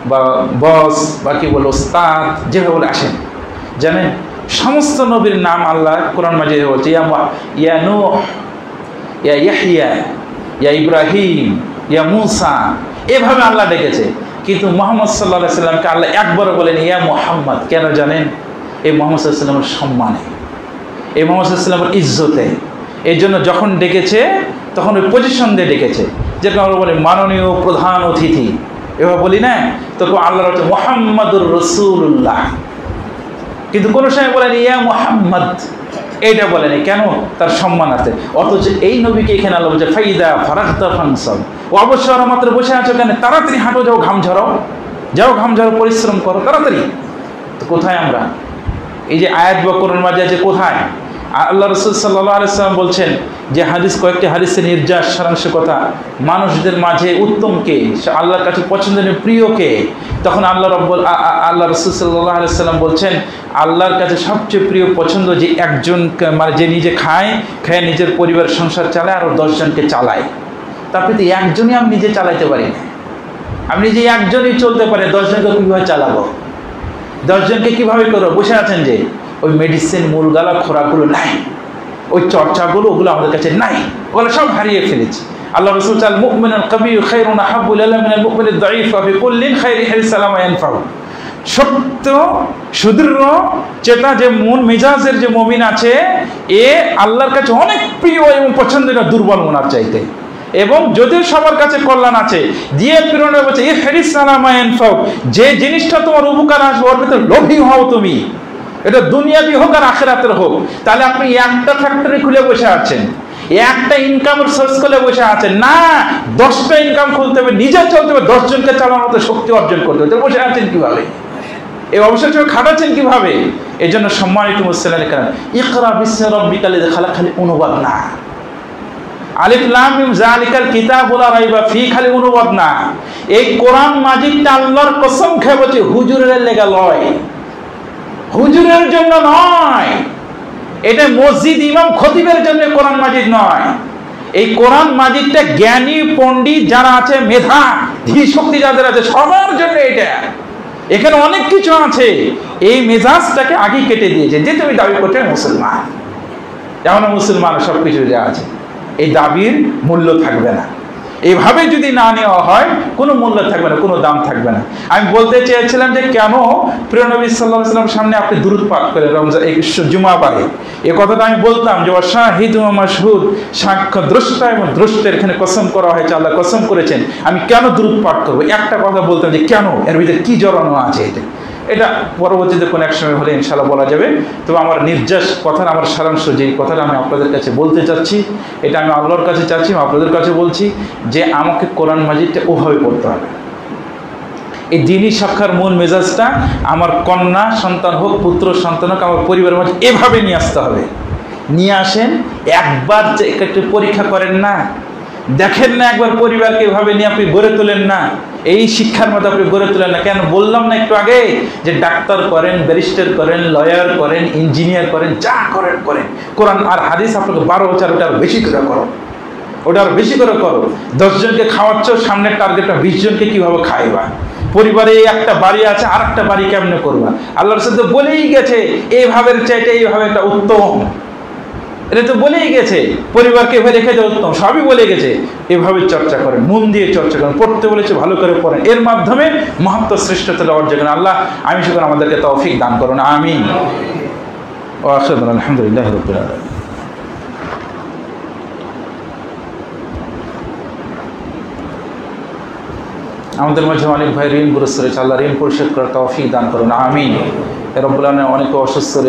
বা বস বা কি বলো ওস্তাদ যেভাবে বলে আসেন, জানেন সমস্ত নবীর নাম আল্লাহ কোরআন মাজিদে বলছে ইয়া নূহ, ইয়া ইয়াহইয়া, ইয়া ইব্রাহিম, ইয়া মূসা, এভাবে আল্লাহ ডেকেছে। কিন্তু মুহাম্মদ সাল্লাল্লাহু আলাইহি সাল্লামকে আল্লাহ একবারও বলেন ইয়া মুহাম্মদ। কেন জানেন? এই মুহাম্মদ সাল্লাল্লাহু আলাইহি সাল্লামের সম্মানে, এই মুহাম্মদ সাল্লাল্লাহু আলাইহি সাল্লামের ইজ্জতে। এই জন্য যখন ডেকেছে তখন ওই পজিশন দিয়ে ডেকেছে, যেটা আমরা বলি মাননীয় প্রধান অতিথি, এভাবে বলি না, তখন আল্লাহর হচ্ছে মুহাম্মাদুর রাসূলুল্লাহ। কিন্তু কোনো সময় বলেন ইয়া মুহাম্মদ, এইটা বলেনি। কেন? তার সম্মান আছে। অথচ এই নবীকে এখানে আল্লাহ বলছে ফাইদা ফারাগতা ফানসাব, ও অবসর মাত্র বসে আছো কেন, তাড়াতাড়ি হাঁটো, যাও ঘাম ঝরাও, যাও ঘাম ঝরাও, পরিশ্রম করো তাড়াতাড়ি। তো কোথায় আমরা? এই যে আয়াত বা কোরআন মাজিদে আছে, কোথায়? আল্লাহ রাসূল সাল্লাল্লাহু আলাইহি ওয়াসাল্লাম বলছেন যে হাদিস, কয়েকটি হাদিসের নির্যাস সারাংশ কথা, মানুষদের মাঝে উত্তম কে, আল্লাহর কাছে পছন্দনীয় প্রিয় কে? তখন আল্লাহ রাসূল সাল্লাল্লাহু আলাইহি ওয়াসাল্লাম বলছেন আল্লাহর কাছে সবচেয়ে প্রিয় পছন্দ যে একজন, মানে যে নিজে খায় নিজের পরিবার সংসার চালায় আর 10 জনকে চালায়। তারপরে তো একজনই আমি নিজে চালাইতে পারি না, আমি নিজে একজনই চলতে পারি, 10 জনকে কীভাবে চালাবো, 10 জনকে কীভাবে করবো? বসে আছেন যে ওই মেডিসিন মূলগালা খোরাকগুলো নাই, ওই চর্চাগুলো, ওগুলো আমাদের কাছে নাই, ওগুলো সব হারিয়ে ফেলেছি। আল্লাহ রাসূল চাল মুমিনুল কবিয়্যু খায়রুন আহাব্বু ইলাল্লাহি মিনাল মুমিনিদ দাঈফ ওয়া ফি কুল্লিন খায়রি হিসালামা ইয়ানফাউ। সত্য সুদৃঢ় চেতা যে মন মেজাজের যে মুমিন আছে, এ আল্লাহর কাছে অনেক প্রিয় এবং পছন্দের দুর্বল মনার চাইতে। এবং যদিও সবার কাছে কল্যাণ আছে, দিয়ে প্রেরণা বলছে এ হিসালামা ইয়ানফাউ, যে জিনিসটা তোমার উপকার আসবে ওর ভিতরে লোভী হও তুমি, এটা দুনিয়াবি হোক আর আখিরাতের হোক। তাহলে আপনি একটা ফ্যাক্টরি খুলে বসে আছেন, একটা ইনকামের সোর্স খুলে বসে আছেন না, 10টা ইনকাম খুলতে হবে, নিজে চলতে হবে, 10 জনকে চালানোর মতো শক্তি অর্জন করতে হবে। বসে আছেন কিভাবে? এই অবসর খাটাচ্ছেন কিভাবে? এই জন্য সম্মানিত মুসলিম কারণ ইকরা বিসমি রাব্বিকাল্লাযী খালাক, খালি অনুবাদ না, আলিফ লাম মিম যালিকাল কিতাবু লা রাইবা ফি, খালি অনুবাদ না। এই কোরআন মাজিদটা আল্লাহর কসম খেয়ে বলছি হুজুরের লেগা লয়, হুজুরের জন্য নয়, এটা মসজিদ ইমাম খতিবের জন্য কোরআন মাজিদ নয়। এই কোরআন মাজিদটা জ্ঞানী পণ্ডিত যারা আছে, মেধা ধী শক্তি যাদের আছে, সবার জন্য এটা। এখানে অনেক কিছু আছে, এই মেজাজটাকে আগে কেটে দিয়েছে যে তুমি দাবি করতে মুসলমান, যেমন মুসলমান সব কিছু যা আছে, এই দাবির মূল্য থাকবে না। এইভাবে যদি না নেওয়া হয় কোনো মূল্য থাকবে না, কোনো দাম থাকবে না। আমি বলতে চেয়েছিলাম যে কেন প্রিয় নবী সাল্লাল্লাহু আলাইহি ওয়াসাল্লামের সামনে আপনি দুরূদ পাঠ করেন রমজান এই জুমাবারে, এই কথাটা আমি বলতাম যে শাহিদ ওয়া মাশহুদ, সাক্ষ্য দ্রষ্টা এবং দ্রষ্টের, এখানে কসম করা হয়েছে, আল্লাহ কসম করেছেন, আমি কেন দুরূদ পাঠ করবো? একটা কথা বলতাম যে কেন, এর ভিতরে কি জড়ানো আছে, এটা পরবর্তীতে কোনো এক সময় হলে ইনশাআল্লাহ বলা যাবে। তবে আমার নির্যাস কথার আমার সারাংশ যে কথাটা আমি আপনাদের কাছে বলতে চাচ্ছি, এটা আমি আল্লাহর কাছে চাচ্ছি, আপনাদের কাছে বলছি যে আমাকে কোরআন মাজিদটা ওভাবে পড়তে হবে। এই দিনই শিক্ষার মূল মেজাজটা আমার কন্যা সন্তান হোক, পুত্র সন্তান হোক, আমার পরিবারের মাঝে এভাবে নিয়ে আসতে হবে। নিয়ে আসেন, একবার একটু পরীক্ষা করেন না, দেখেন না একবার পরিবারকে এভাবে নিয়ে আপনি গড়ে তোলেন না, এই শিক্ষার মতো আপনি গড়ে তোলেন না। কেন বললাম না একটু আগে যে ডাক্তার করেন, ব্যারিস্টার করেন, লয়ার করেন, ইঞ্জিনিয়ার করেন, যা করেন করেন, কোরআন আর হাদিস আপনাকে 12 বছর ওটা আরো বেশি করে করো, ওটা আরো বেশি করে করো। 10 জনকে খাওয়াচ্ছ, সামনের টার্গেটটা 20 জনকে কীভাবে খাইবা, পরিবারে একটা বাড়ি আছে, আর একটা বাড়ি কেমনে করবা? আল্লাহর সাথে বলেই গেছে এইভাবে চাইতে এইভাবে একটা উত্তম, এটা তো বলেই গেছে পরিবারকে এভাবে রেখে দেওয়া উত্তম, সবই বলে গেছে। এভাবে চর্চা করেন, মন দিয়ে চর্চা করেন, পড়তে বলেছে ভালো করে পড়েন, এর মাধ্যমে মহত্ব শ্রেষ্ঠতা অর্জন করেন। আল্লাহ আমি শুকর আমাদেরকে তৌফিক দান করুন, আমিন। আলহামদুলিল্লাহ রাব্বিল আলামিন। আমাদের মাঝে অনেক ভাই ঋণগ্রস্ত রয়েছে, আল্লাহ ঋণ পরিশোধ করার তৌফিক দান করুন, আমিন। রব্বুল আলামিন অনেকে অসুস্থ